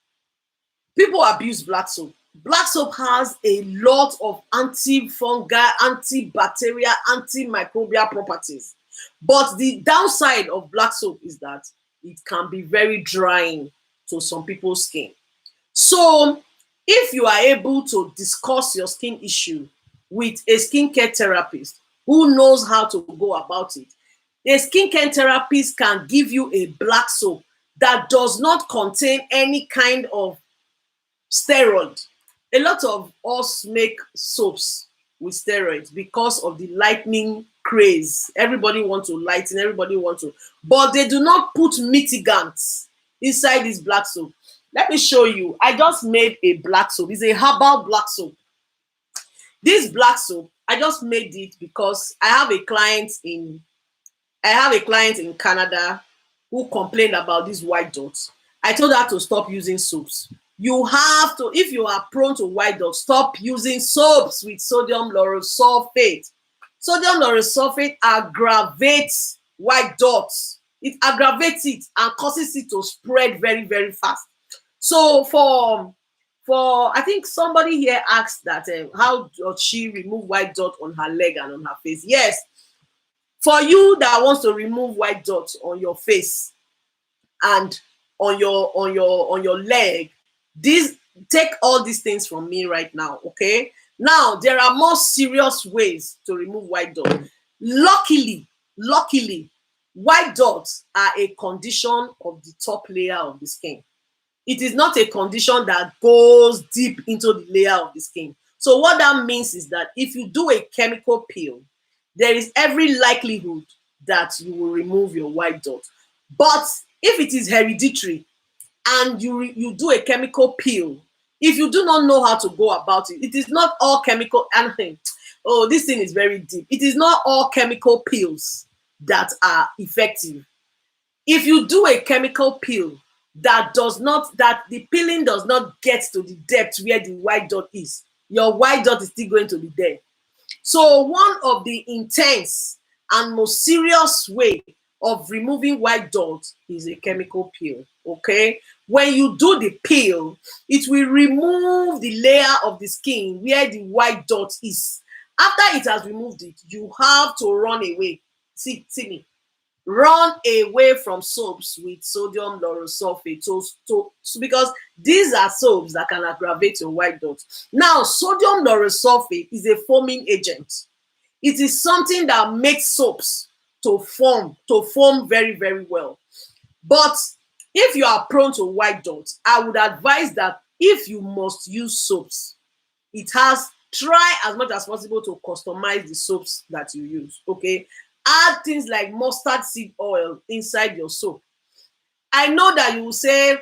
people abuse black soap. Black soap has a lot of antifungal, antibacterial, antimicrobial properties. But the downside of black soap is that it can be very drying to some people's skin. So if you are able to discuss your skin issue with a skincare therapist who knows how to go about it, a skincare therapist can give you a black soap that does not contain any kind of steroid. A lot of us make soaps with steroids because of the lightening craze. Everybody wants to lighten, but they do not put mitigants inside this black soap. Let me show you. I just made a black soap. It's a herbal black soap. This black soap, I just made it because I have a client in Canada who complained about these white dots. I told her to stop using soaps. You have to, if you are prone to white dots, stop using soaps with sodium lauryl sulfate. Sodium lauryl sulfate aggravates white dots. It aggravates it and causes it to spread very, very fast. So for I think somebody here asked that how does she remove white dot on her leg and on her face? Yes, for you that wants to remove white dots on your face and on your leg, this take all these things from me right now, okay? Now, there are more serious ways to remove white dots. Luckily, white dots are a condition of the top layer of the skin. It is not a condition that goes deep into the layer of the skin. So what that means is that if you do a chemical peel, there is every likelihood that you will remove your white dot. But if it is hereditary and you do a chemical peel, if you do not know how to go about it, it is not all chemical. And oh, this thing is very deep. It is not all chemical peels that are effective. If you do a chemical peel that the peeling does not get to the depth where the white dot is, your white dot is still going to be there. So one of the intense and most serious way of removing white dots is a chemical peel, okay? When you do the peel, it will remove the layer of the skin where the white dot is. After it has removed it, you have to run away. See me. Run away from soaps with sodium lauryl sulfate because these are soaps that can aggravate your white dots. Now, sodium lauryl sulfate is a foaming agent. It is something that makes soaps to form very, very well. But if you are prone to white dots, I would advise that if you must use soaps, try as much as possible to customize the soaps that you use, okay? Add things like mustard seed oil inside your soap. I know that you will say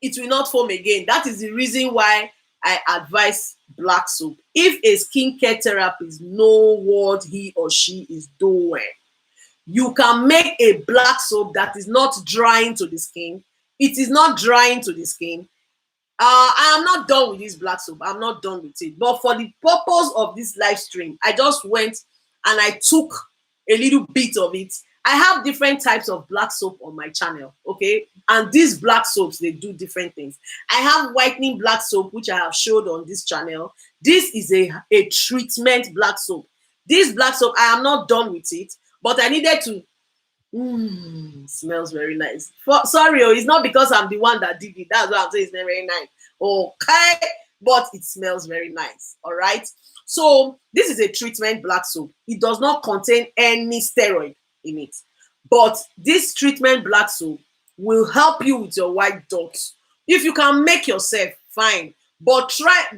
it will not foam again. That is the reason why I advise black soap. If a skincare therapist knows what he or she is doing, you can make a black soap that is not drying to the skin. It is not drying to the skin. I am not done with this black soap. I'm not done with it. But for the purpose of this live stream, I just went and I took a little bit of it. I have different types of black soap on my channel, okay? And these black soaps, they do different things. I have whitening black soap, which I have showed on this channel. This is a treatment black soap. This black soap, I am not done with it, but I needed to. Smells very nice. Sorry, it's not because I'm the one that did it. That's why I'm saying it's very nice. Okay, but it smells very nice. All right. So this is a treatment black soap. It does not contain any steroid in it. But this treatment black soap will help you with your white dots. If you can make yourself, fine. But try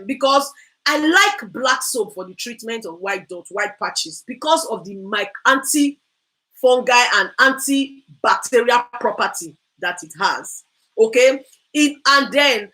because I like black soap for the treatment of white dots, white patches, because of the anti-fungi and antibacterial property that it has. Okay? And then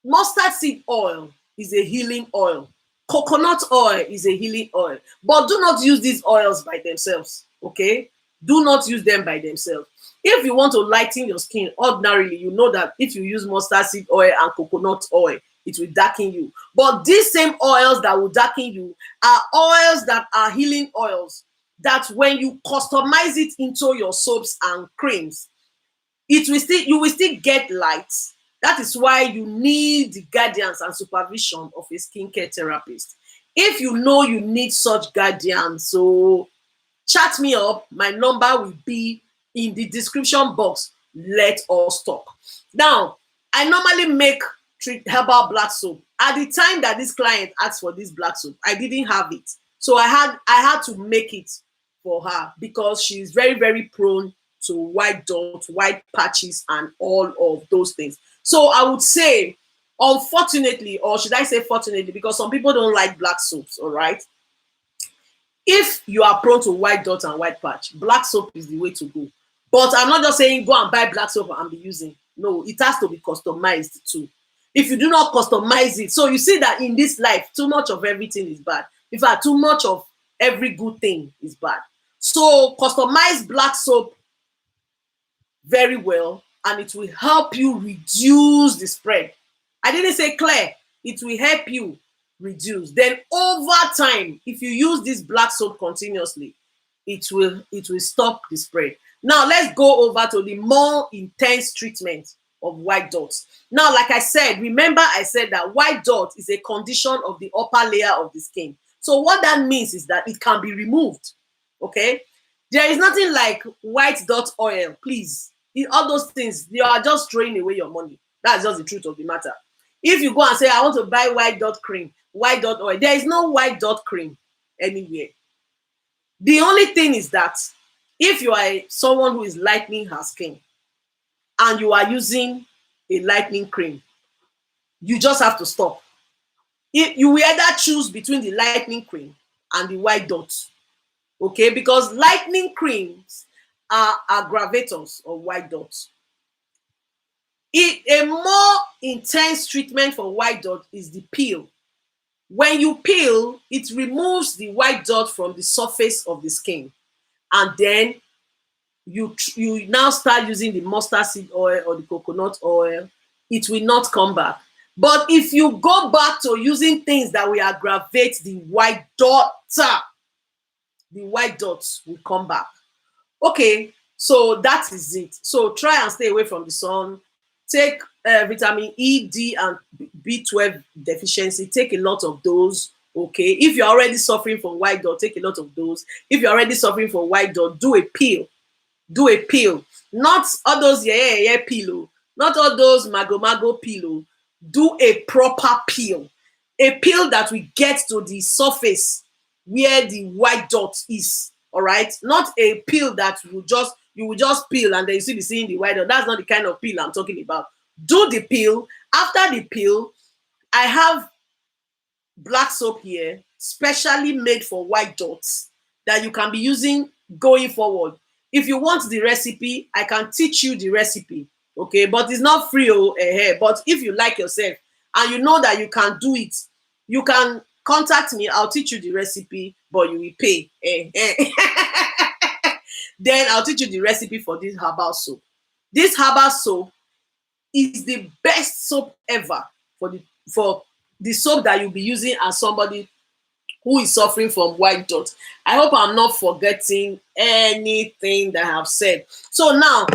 mustard seed oil is a healing oil. Coconut oil is a healing oil. But do not use these oils by themselves. Okay? Do not use them by themselves. If you want to lighten your skin, ordinarily, you know that if you use mustard seed oil and coconut oil, it will darken you. But these same oils that will darken you are oils that are healing oils, that when you customize it into your soaps and creams, you will still get light. That is why you need the guidance and supervision of a skincare therapist. If you know you need such guidance, so chat me up. My number will be in the description box. Let us talk. Now, I normally make herbal black soap. At the time that this client asked for this black soap, I didn't have it. So I had to make it for her because she's very, very prone to white dots, white patches, and all of those things. So I would say, unfortunately, or should I say fortunately, because some people don't like black soaps, all right? If you are prone to white dot and white patch, black soap is the way to go. But I'm not just saying go and buy black soap and be using. No, it has to be customized too. If you do not customize it, so you see that in this life, too much of everything is bad. In fact, too much of every good thing is bad. So customize black soap very well, and it will help you reduce the spread. I didn't say clear. It will help you reduce. Then over time, if you use this black soap continuously, it will stop the spread. Now let's go over to the more intense treatment of white dots. Now, like I said, remember I said that white dot is a condition of the upper layer of the skin. So what that means is that it can be removed. Okay? There is nothing like white dot oil, please. All those things, you are just throwing away your money. That's just the truth of the matter. If you go and say, I want to buy white dot cream, white dot oil, there is no white dot cream anywhere. The only thing is that if you are someone who is lightening her skin and you are using a lightening cream, you just have to stop. You will either choose between the lightening cream and the white dots, okay? Because lightening creams are aggravators of white dots. A more intense treatment for white dot is the peel. When you peel, it removes the white dot from the surface of the skin, and then you now start using the mustard seed oil or the coconut oil. It will not come back. But if you go back to using things that will aggravate the white dots will come back. Okay, so that is it. So try and stay away from the sun. Take vitamin E, D, and B12 deficiency. Take a lot of those. Okay, if you're already suffering from white dot, take a lot of those. If you're already suffering from white dot, do a peel. Do a peel. Not all those pillow. Not all those mago pillow. Do a proper peel. A peel that will get to the surface where the white dot is. All right, not a peel that you will just peel and then you be seeing the white dot. That's not the kind of peel I'm talking about. Do the peel. After the peel, I have black soap here, specially made for white dots that you can be using going forward. If you want the recipe, I can teach you the recipe, okay? But it's not free, but if you like yourself and you know that you can do it, you can contact me. I'll teach you the recipe, but you will pay. Then I'll teach you the recipe for this herbal soap. This herbal soap is the best soap ever for the soap that you'll be using as somebody who is suffering from white dot. I hope I'm not forgetting anything that I have said. So now,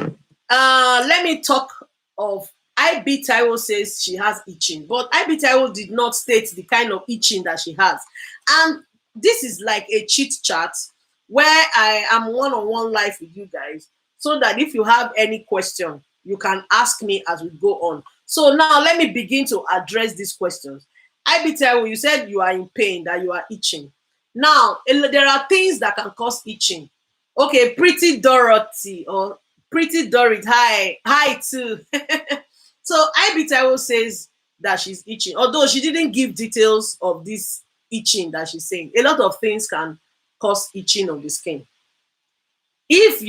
let me talk of IB Taiwo says she has itching, but IB Taiwo did not state the kind of itching that she has. And this is like a chit chat where I am one-on-one live with you guys, so that if you have any question, you can ask me as we go on. So now let me begin to address these questions. IB Taiwo, you said you are in pain, that you are itching. Now, there are things that can cause itching. Okay, Pretty Dorothy or Pretty Dorrit, hi too. So IB Taiwo says that she's itching, although she didn't give details of this itching that she's saying. A lot of things can cause itching of the skin. If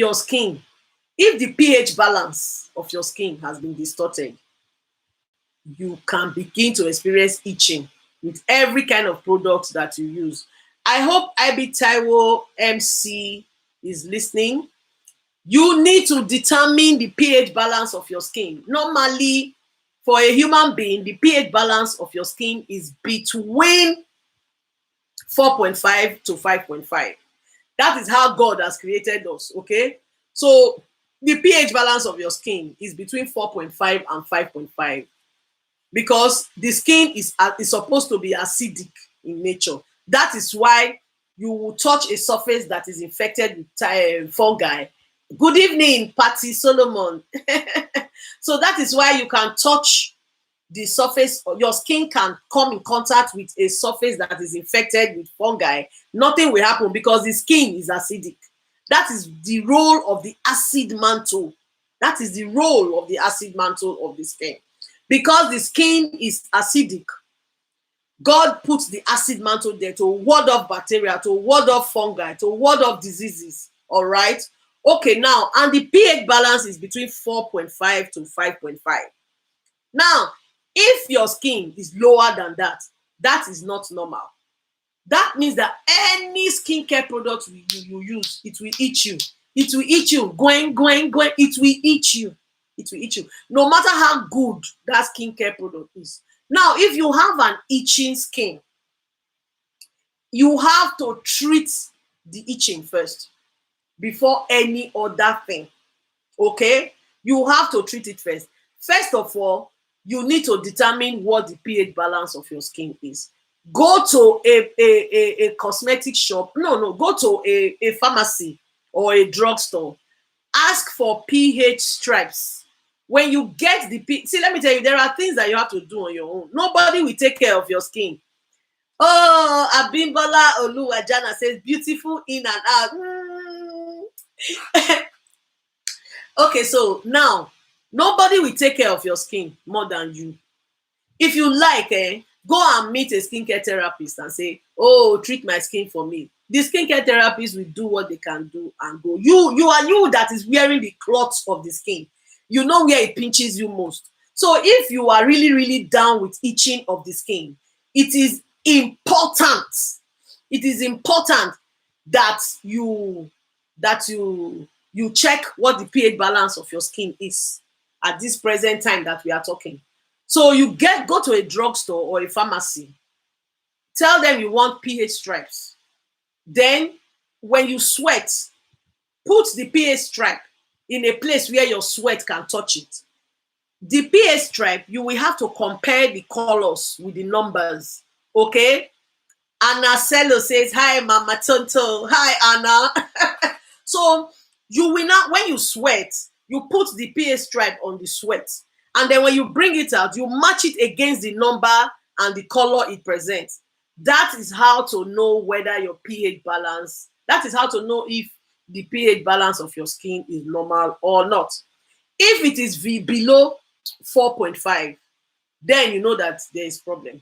the pH balance of your skin has been distorted, you can begin to experience itching with every kind of product that you use. I hope IB Taiwo MC is listening. You need to determine the pH balance of your skin. Normally, for a human being, the pH balance of your skin is between 4.5 to 5.5. That is how God has created us, okay? So the pH balance of your skin is between 4.5 and 5.5 because the skin is supposed to be acidic in nature. That is why you will touch a surface that is infected with fungi. Good evening, Patty Solomon. So that is why you can touch the surface, or your skin can come in contact with a surface that is infected with fungi. Nothing will happen because the skin is acidic. That is the role of the acid mantle. That is the role of the acid mantle of the skin. Because the skin is acidic, God puts the acid mantle there to ward off bacteria, to ward off fungi, to ward off diseases. All right? Okay, now, and the pH balance is between 4.5 to 5.5. Now, if your skin is lower than that, that is not normal. That means that any skincare product you use, it will eat you. It will eat you. Going. It will eat you. It will eat you. No matter how good that skincare product is. Now, if you have an itching skin, you have to treat the itching first before any other thing. Okay? You have to treat it first. First of all, you need to determine what the pH balance of your skin is. Go to a cosmetic shop. Go to a pharmacy or a drugstore. Ask for pH stripes. When you get the see, let me tell you, there are things that you have to do on your own. Nobody will take care of your skin. Oh, Abimbola Oluwajana says beautiful in and out. Okay, so now nobody will take care of your skin more than you. If you like, go and meet a skincare therapist and say, oh, treat my skin for me. The skincare therapist will do what they can do and go. You are you that is wearing the cloth of the skin. You know where it pinches you most. So if you are really, really down with itching of the skin, it is important. It is important that you check what the pH balance of your skin is at this present time that we are talking. So you go to a drugstore or a pharmacy, tell them you want pH stripes. Then when you sweat, put the pH stripe in a place where your sweat can touch it. The pH stripe, you will have to compare the colors with the numbers. Okay? Anna Cello says, hi, Mama Tonto. Hi, Anna. So you will not, when you sweat, you put the pH stripe on the sweat. And then when you bring it out, you match it against the number and the color it presents. That is how to know whether your pH balance, that is how to know if the pH balance of your skin is normal or not. If it is below 4.5, then you know that there is problem.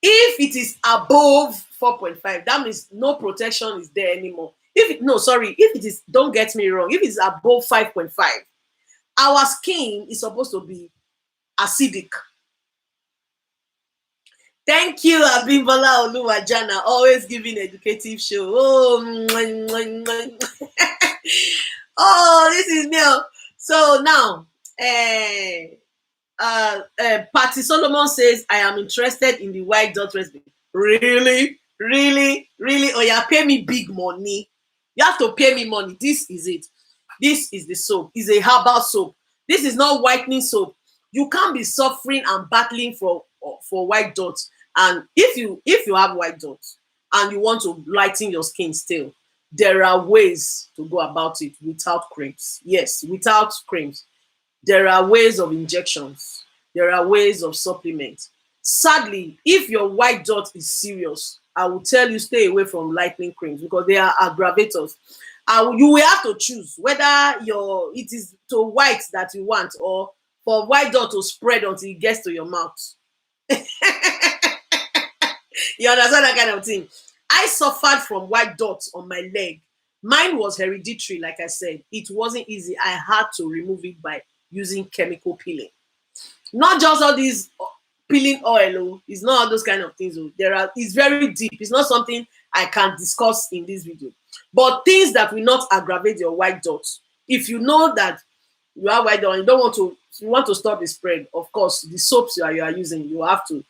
If it is above 4.5, that means no protection is there anymore. If it is, don't get me wrong, if it's above 5.5, our skin is supposed to be acidic. Thank you, Abimbola Oluwajana, always giving educative show. Oh, oh, this is me. So now, Patty Solomon says, I am interested in the white dot recipe. Really? Oh, yeah, pay me big money. You have to pay me money. This is it. This is the soap. It's a herbal soap. This is not whitening soap. You can't be suffering and battling for white dots. And if you have white dots and you want to lighten your skin still, there are ways to go about it without creams. Yes, without creams. There are ways of injections. There are ways of supplements. Sadly, if your white dot is serious, I will tell you stay away from lightening creams because they are aggravators. You will have to choose whether it is to white that you want or for white dot to spread until it gets to your mouth. You understand that kind of thing? I suffered from white dots on my leg. Mine was hereditary, like I said. It wasn't easy. I had to remove it by using chemical peeling. Not just all these peeling oil. It's not all those kind of things. It's very deep. It's not something I can discuss in this video. But things that will not aggravate your white dots. If you know that you have white dot and you want to stop the spread, of course, the soaps you are using, you have to,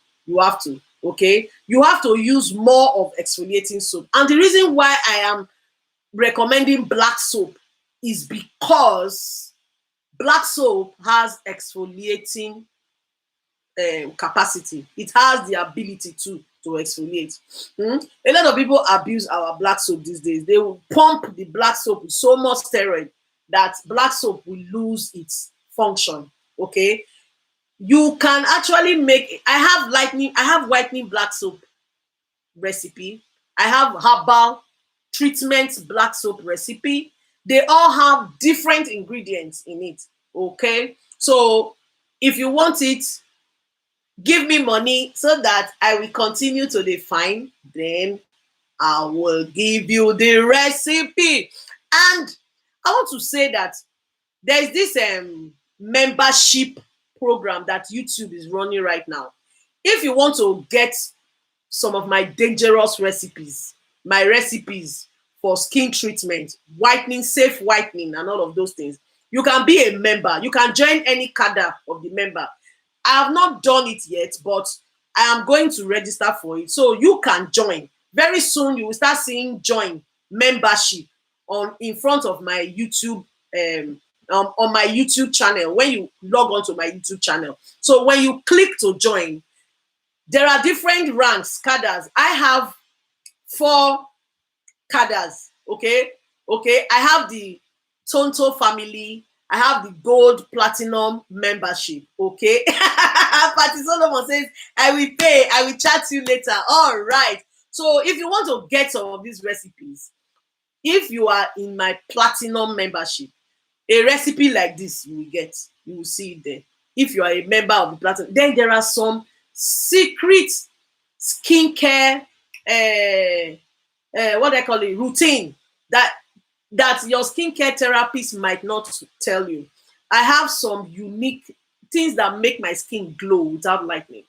okay? You have to use more of exfoliating soap. And the reason why I am recommending black soap is because black soap has exfoliating capacity. It has the ability to exfoliate. A lot of people abuse our black soap these days. They will pump the black soap with so much steroid that black soap will lose its function. Okay, you can actually make. I have whitening black soap recipe. I have herbal treatment black soap recipe. They all have different ingredients in it. Okay, so if you want it, give me money so that I will continue to define. Then I will give you the recipe. And I want to say that there's this membership program that YouTube is running right now. If you want to get some of my dangerous recipes, my recipes for skin treatment, whitening, safe whitening, and all of those things, you can be a member. You can join any cadre of the member. I have not done it yet, but I am going to register for it. So you can join. Very soon, you will start seeing join membership in front of my YouTube, on my YouTube channel, when you log on to my YouTube channel. So when you click to join, there are different ranks, cadres. I have 4 cadres, okay? I have the Tonto family, I have the gold platinum membership. Okay. Patty Solomon says, I will pay, I will chat you later. All right. So if you want to get some of these recipes, if you are in my platinum membership, a recipe like this you will get. You will see it there. If you are a member of the platinum, then there are some secret skincare, what I call it, routine that your skincare therapist might not tell you. I have some unique things that make my skin glow without lightning.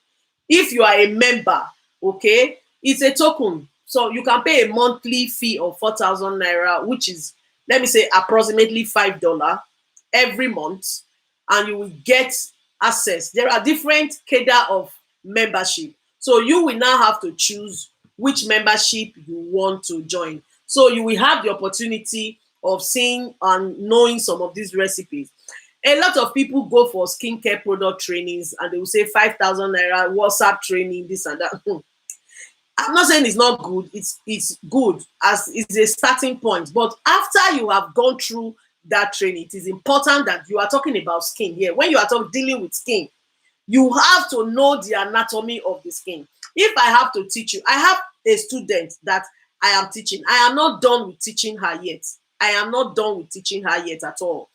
If you are a member, okay, it's a token. So you can pay a monthly fee of 4,000 naira, which is, let me say, approximately $5 every month, and you will get access. There are different cadre of membership. So you will now have to choose which membership you want to join. So you will have the opportunity of seeing and knowing some of these recipes. A lot of people go for skincare product trainings and they will say 5,000 naira, WhatsApp training, this and that. I'm not saying it's not good. It's good as it's a starting point. But after you have gone through that training, it is important that you are talking about skin here. When you are dealing with skin, you have to know the anatomy of the skin. If I have to teach you, I have a student that I am teaching. I am not done with teaching her yet. I am not done with teaching her yet at all.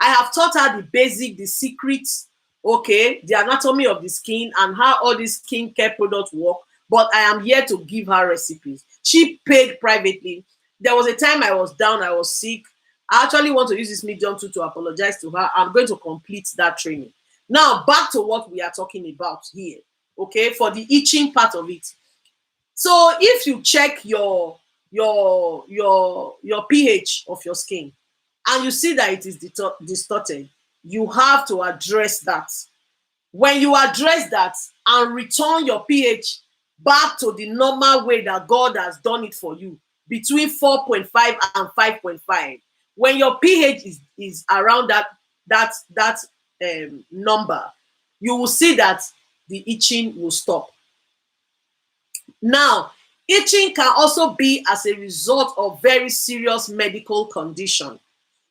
I have taught her the basic, the secrets, okay, the anatomy of the skin and how all these skincare products work. But I am here to give her recipes. She paid privately. There was a time I was down, I was sick. I actually want to use this medium to apologize to her. I'm going to complete that training. Now, back to what we are talking about here, okay, for the itching part of it. So if you check your pH of your skin and you see that it is distorted, you have to address that. When you address that and return your pH back to the normal way that God has done it for you, between 4.5 and 5.5, when your pH is around that number, you will see that the itching will stop. Now, itching can also be as a result of very serious medical condition.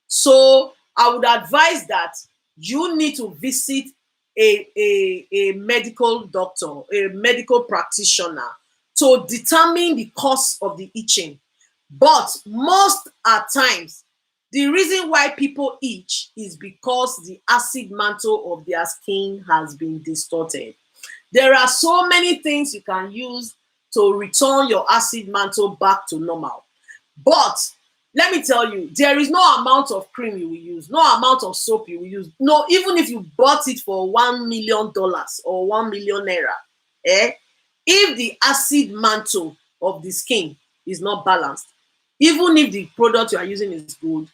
So I would advise that you need to visit a medical doctor, a medical practitioner, to determine the cause of the itching. But most at times, the reason why people itch is because the acid mantle of their skin has been distorted. There are so many things you can use to return your acid mantle back to normal. But let me tell you, there is no amount of cream you will use, no amount of soap you will use. No, even if you bought it for $1 million or 1 million naira, if the acid mantle of the skin is not balanced, even if the product you are using is good,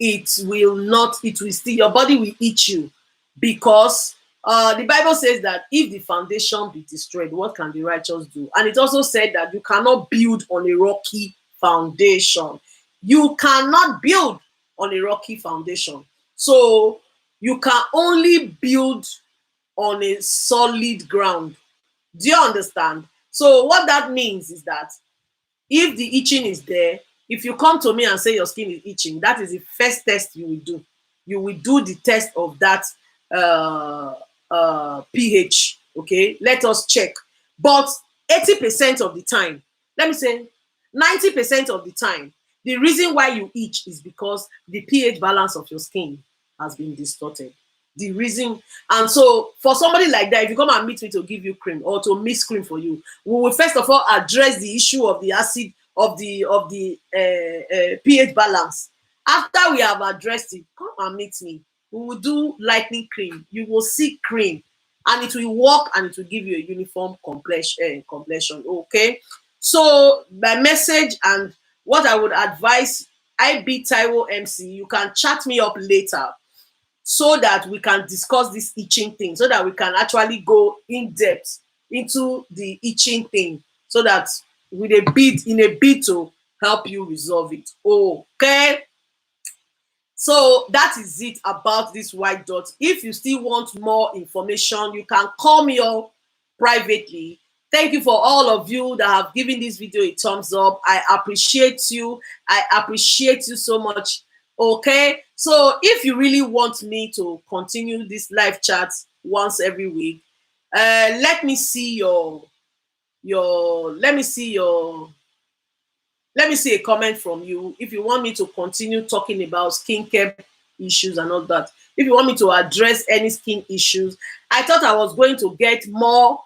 it will still, your body will eat you, because the Bible says that if the foundation be destroyed, what can the righteous do? And it also said that you cannot build on a rocky foundation. You cannot build on a rocky foundation. So you can only build on a solid ground. Do you understand? So what that means is that if the itching is there, if you come to me and say your skin is itching, that is the first test you will do. You will do the test of that pH. Okay, let us check. But 80% of the time, let me say 90% of the time, the reason why you itch is because the pH balance of your skin has been distorted. The reason, and so for somebody like that, if you come and meet me to give you cream or to mix cream for you, we will first of all address the issue of the acid of the pH balance. After we have addressed it, come and meet me. We will do lightning cream. You will see cream, and it will work, and it will give you a uniform complexion. Okay. So my message and what I would advise, IB Taiwo MC, you can chat me up later so that we can discuss this itching thing, so that we can actually go in depth into the itching thing, so that with a bid to help you resolve it. Okay. So that is it about this white dot. If you still want more information, you can call me up privately. Thank you for all of you that have given this video a thumbs up. I appreciate you. I appreciate you so much. Okay, so if you really want me to continue this live chat once every week, let me see your let me see a comment from you if you want me to continue talking about skincare issues and all that. If you want me to address any skin issues, I thought I was going to get more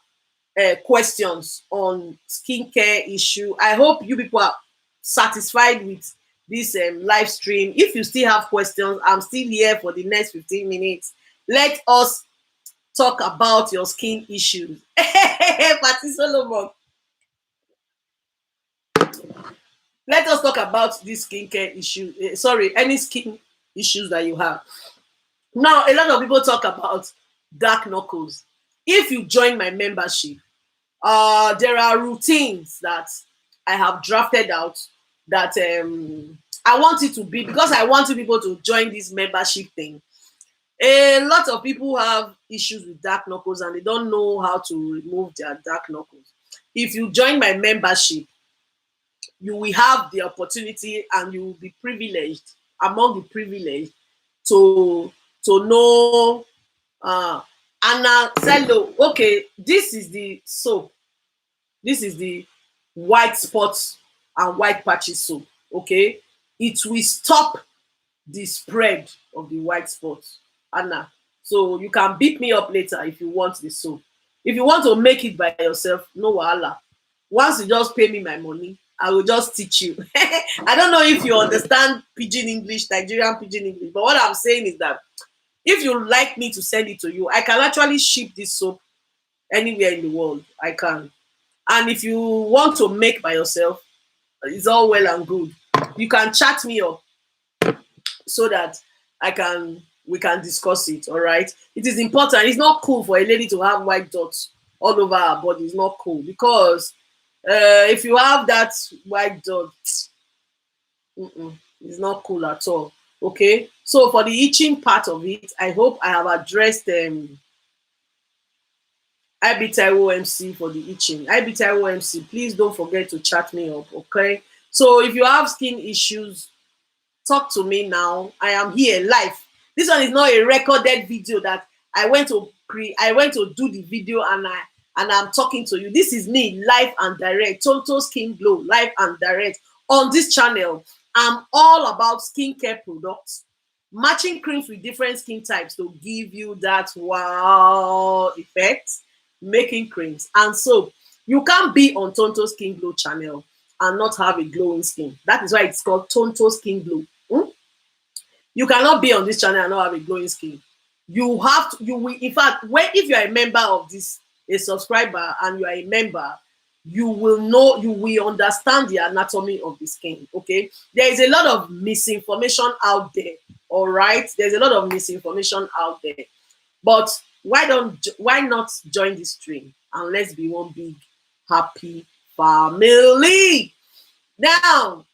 questions on skincare issue. I hope you people are satisfied with this live stream. If you still have questions, I'm still here for the next 15 minutes. Let us talk about your skin issues. Patty Solomon, let us talk about this skincare issue. Sorry, any skin issues that you have. Now, a lot of people talk about dark knuckles. If you join my membership, there are routines that I have drafted out that I want it to be, because I want you people to join this membership thing. A lot of people have issues with dark knuckles and they don't know how to remove their dark knuckles. If you join my membership, you will have the opportunity and you will be privileged, among the privileged, to know. Anna Zello, okay, this is the soap. This is the white spots and white patches soap. Okay, it will stop the spread of the white spots, Anna. So you can beat me up later if you want the soap. If you want to make it by yourself, no wahala. Once you just pay me my money, I will just teach you. I don't know if you understand pidgin English, Nigerian pidgin English, but what I'm saying is that if you like me to send it to you, I can actually ship this soap anywhere in the world. I can. And if you want to make by yourself, it's all well and good. You can chat me up so that we can discuss it. All right. It is important. It's not cool for a lady to have white dots all over her body. It's not cool, because if you have that white dot, it's not cool at all. Okay, so for the itching part of it, I hope I have addressed IBTIOMC for the itching. IBTIOMC, please don't forget to chat me up. Okay, so if you have skin issues, talk to me now. I am here live. This one is not a recorded video that I went to do the video and I'm talking to you. This is me live and direct. Total Skin Glow, live and direct on this channel. I'm all about skincare products, matching creams with different skin types to give you that wow effect, making creams. And so you can't be on Tonto Skin Glow channel and not have a glowing skin. That is why it's called Tonto Skin Glow. You cannot be on this channel and not have a glowing skin. You have to, you will, in fact, if you are a member of this, a subscriber, and you are a member, you will know, you will understand the anatomy of the skin. Okay, there is a lot of misinformation out there. All right, there's a lot of misinformation out there, but why not join this stream and let's be one big happy family. Now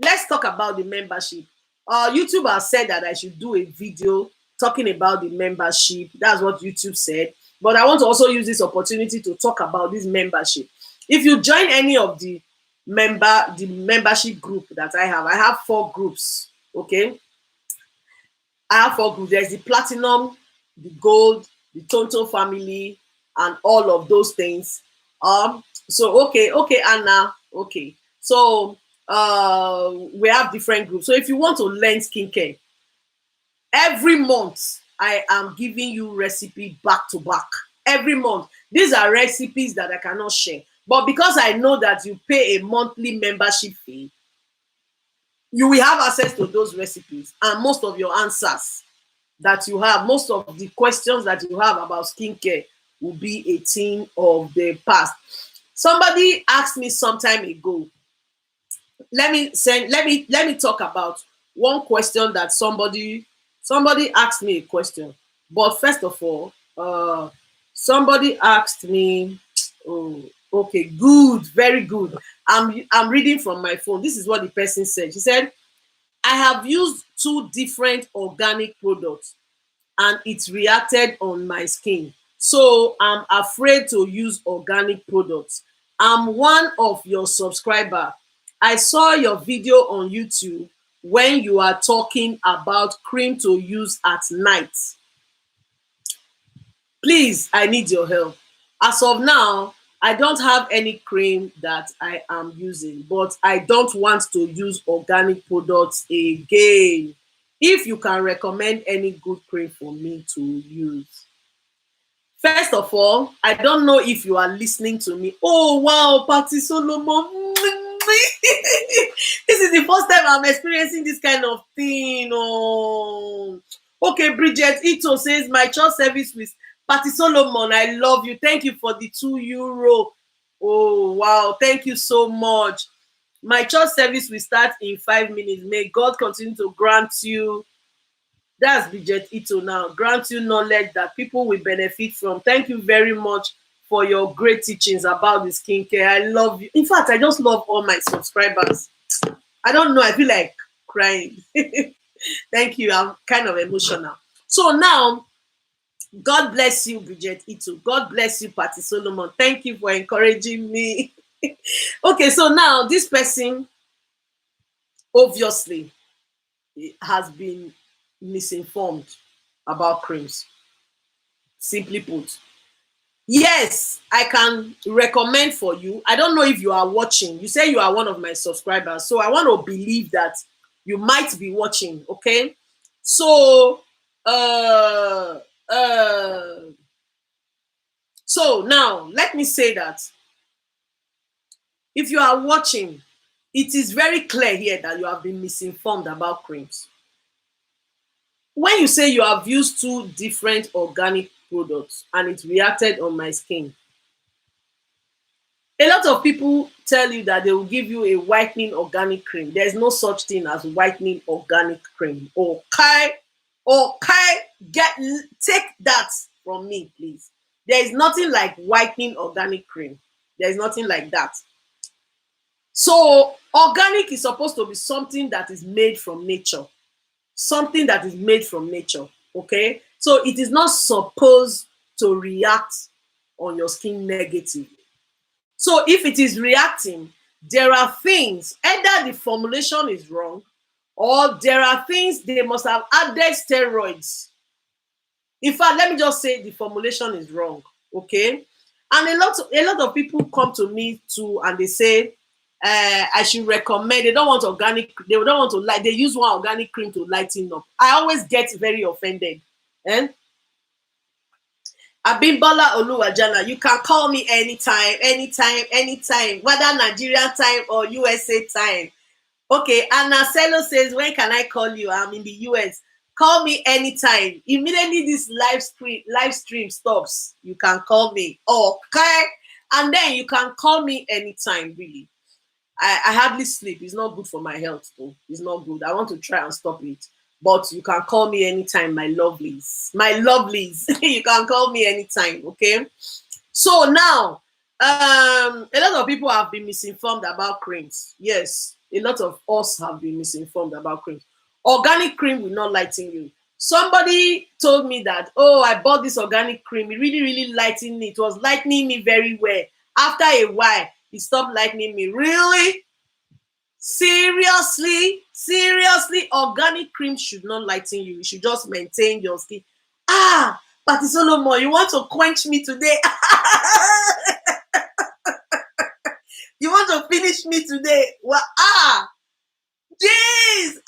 let's talk about the membership. YouTube has said that I should do a video talking about the membership. That's what YouTube said, but I want to also use this opportunity to talk about this membership. If you join any of the membership group that I have 4 groups. Okay, I have 4 groups. There's the platinum, the gold, the Tonto family, and all of those things. So okay, Anna. Okay, so we have different groups. So if you want to learn skincare, every month I am giving you recipe back to back. Every month, these are recipes that I cannot share. But because I know that you pay a monthly membership fee, you will have access to those recipes, and most of your answers that you have, most of the questions that you have about skincare will be a thing of the past. Somebody asked me some time ago. Let me talk about one question that somebody asked me a question. But first of all, somebody asked me, oh, okay, good, very good. I'm reading from my phone. This is what the person said. She said, I have used 2 different organic products and it reacted on my skin. So I'm afraid to use organic products. I'm one of your subscribers. I saw your video on YouTube when you are talking about cream to use at night. Please, I need your help. As of now, I don't have any cream that I am using, but I don't want to use organic products again. If you can recommend any good cream for me to use. First of all, I don't know if you are listening to me. Oh, wow, Patty Solomon. This is the first time I'm experiencing this kind of thing. Oh. Okay, Bridget Ito says, my church service with Patty Solomon. I love you. Thank you for the €2. Oh, wow. Thank you so much. My church service will start in 5 minutes. May God continue to grant you. That's Bridget Ito now. Grant you knowledge that people will benefit from. Thank you very much for your great teachings about the skincare. I love you. In fact, I just love all my subscribers. I don't know. I feel like crying. Thank you. I'm kind of emotional. So now, God bless you, Bridget Ito. God bless you, Patty Solomon. Thank you for encouraging me. Okay, so now this person obviously has been misinformed about creams. Simply put, yes, I can recommend for you. I don't know if you are watching. You say you are one of my subscribers, so I want to believe that you might be watching. Okay, so so now let me say that if you are watching, it is very clear here that you have been misinformed about creams. When you say you have used 2 different organic products and it reacted on my skin, a lot of people tell you that they will give you a whitening organic cream. There's no such thing as whitening organic cream. Okay, take that from me, please. There is nothing like whitening organic cream. There is nothing like that. So organic is supposed to be something that is made from nature. Something that is made from nature. Okay, so it is not supposed to react on your skin negatively. So if it is reacting, there are things, either the formulation is wrong or there are things they must have added steroids. In fact, let me just say the formulation is wrong. Okay, and a lot of people come to me too and they say I should recommend. They don't want organic. They don't want to light. They use one organic cream to lighten up. I always get very offended. Abimbola Oluwajana, you can call me anytime, whether Nigerian time or USA time. Okay, Anna Selo says, when can I call you? I'm in the US. Call me anytime. Immediately this live stream stops, you can call me. Okay, and then you can call me anytime, really. I hardly sleep. It's not good for my health, though. It's not good. I want to try and stop it. But you can call me anytime, my lovelies. My lovelies. You can call me anytime, okay? So now, a lot of people have been misinformed about creams. Yes, a lot of us have been misinformed about creams. Organic cream will not lighten you. Somebody told me that, oh, I bought this organic cream. It really, really lightened me. It was lightening me very well. After a while, it stopped lightening me. Really? Seriously? Organic cream should not lighten you. You should just maintain your skin. Patty Solomon, you want to quench me today? You want to finish me today? Well, jeez,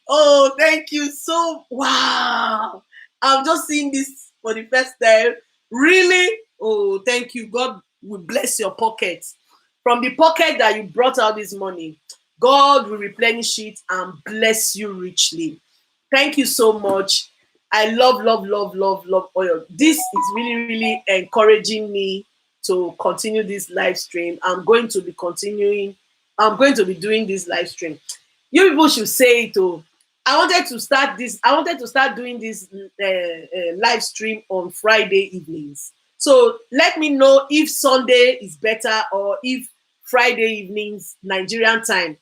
oh, thank you. So, wow. I'm just seeing this for the first time. Really? Oh, thank you. God will bless your pockets. From the pocket that you brought out this money, God will replenish it and bless you richly. Thank you so much. I love oil. This is really, really encouraging me to continue this live stream. I'm going to be doing this live stream. You people should say it. I wanted to start doing this live stream on Friday evenings. So let me know if Sunday is better or if Friday evenings Nigerian time.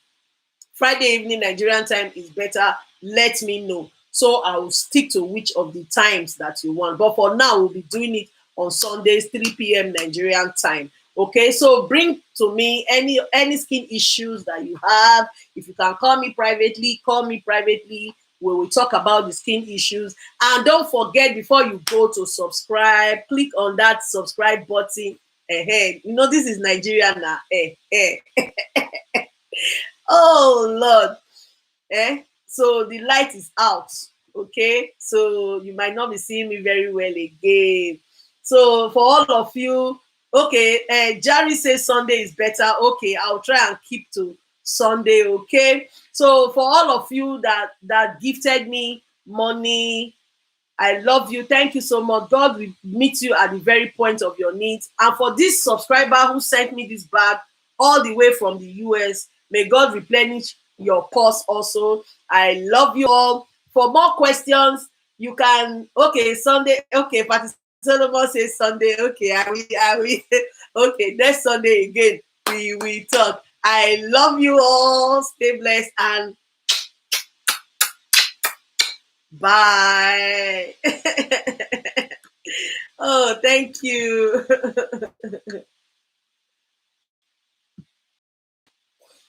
Friday evening Nigerian time is better. Let me know. So I will stick to which of the times that you want. But for now, we'll be doing it on Sundays, 3 p.m. Nigerian time. Okay, so bring to me any skin issues that you have. If you can call me privately, call me privately. We will talk about the skin issues. And don't forget, before you go to subscribe, click on that subscribe button. You know this is Nigeria now. Oh Lord. So the light is out. Okay, so you might not be seeing me very well again. So for all of you, okay, Jerry says Sunday is better. Okay, I'll try and keep to Sunday. Okay, so for all of you that gifted me money, I love you. Thank you so much. God will meet you at the very point of your needs. And for this subscriber who sent me this bag all the way from the US, may God replenish your purse also. I love you all. For more questions, you can, okay, Sunday, okay, Patty Solomon says Sunday, okay, I will, okay, next Sunday again, we talk. I love you all. Stay blessed and bye. Oh, thank you.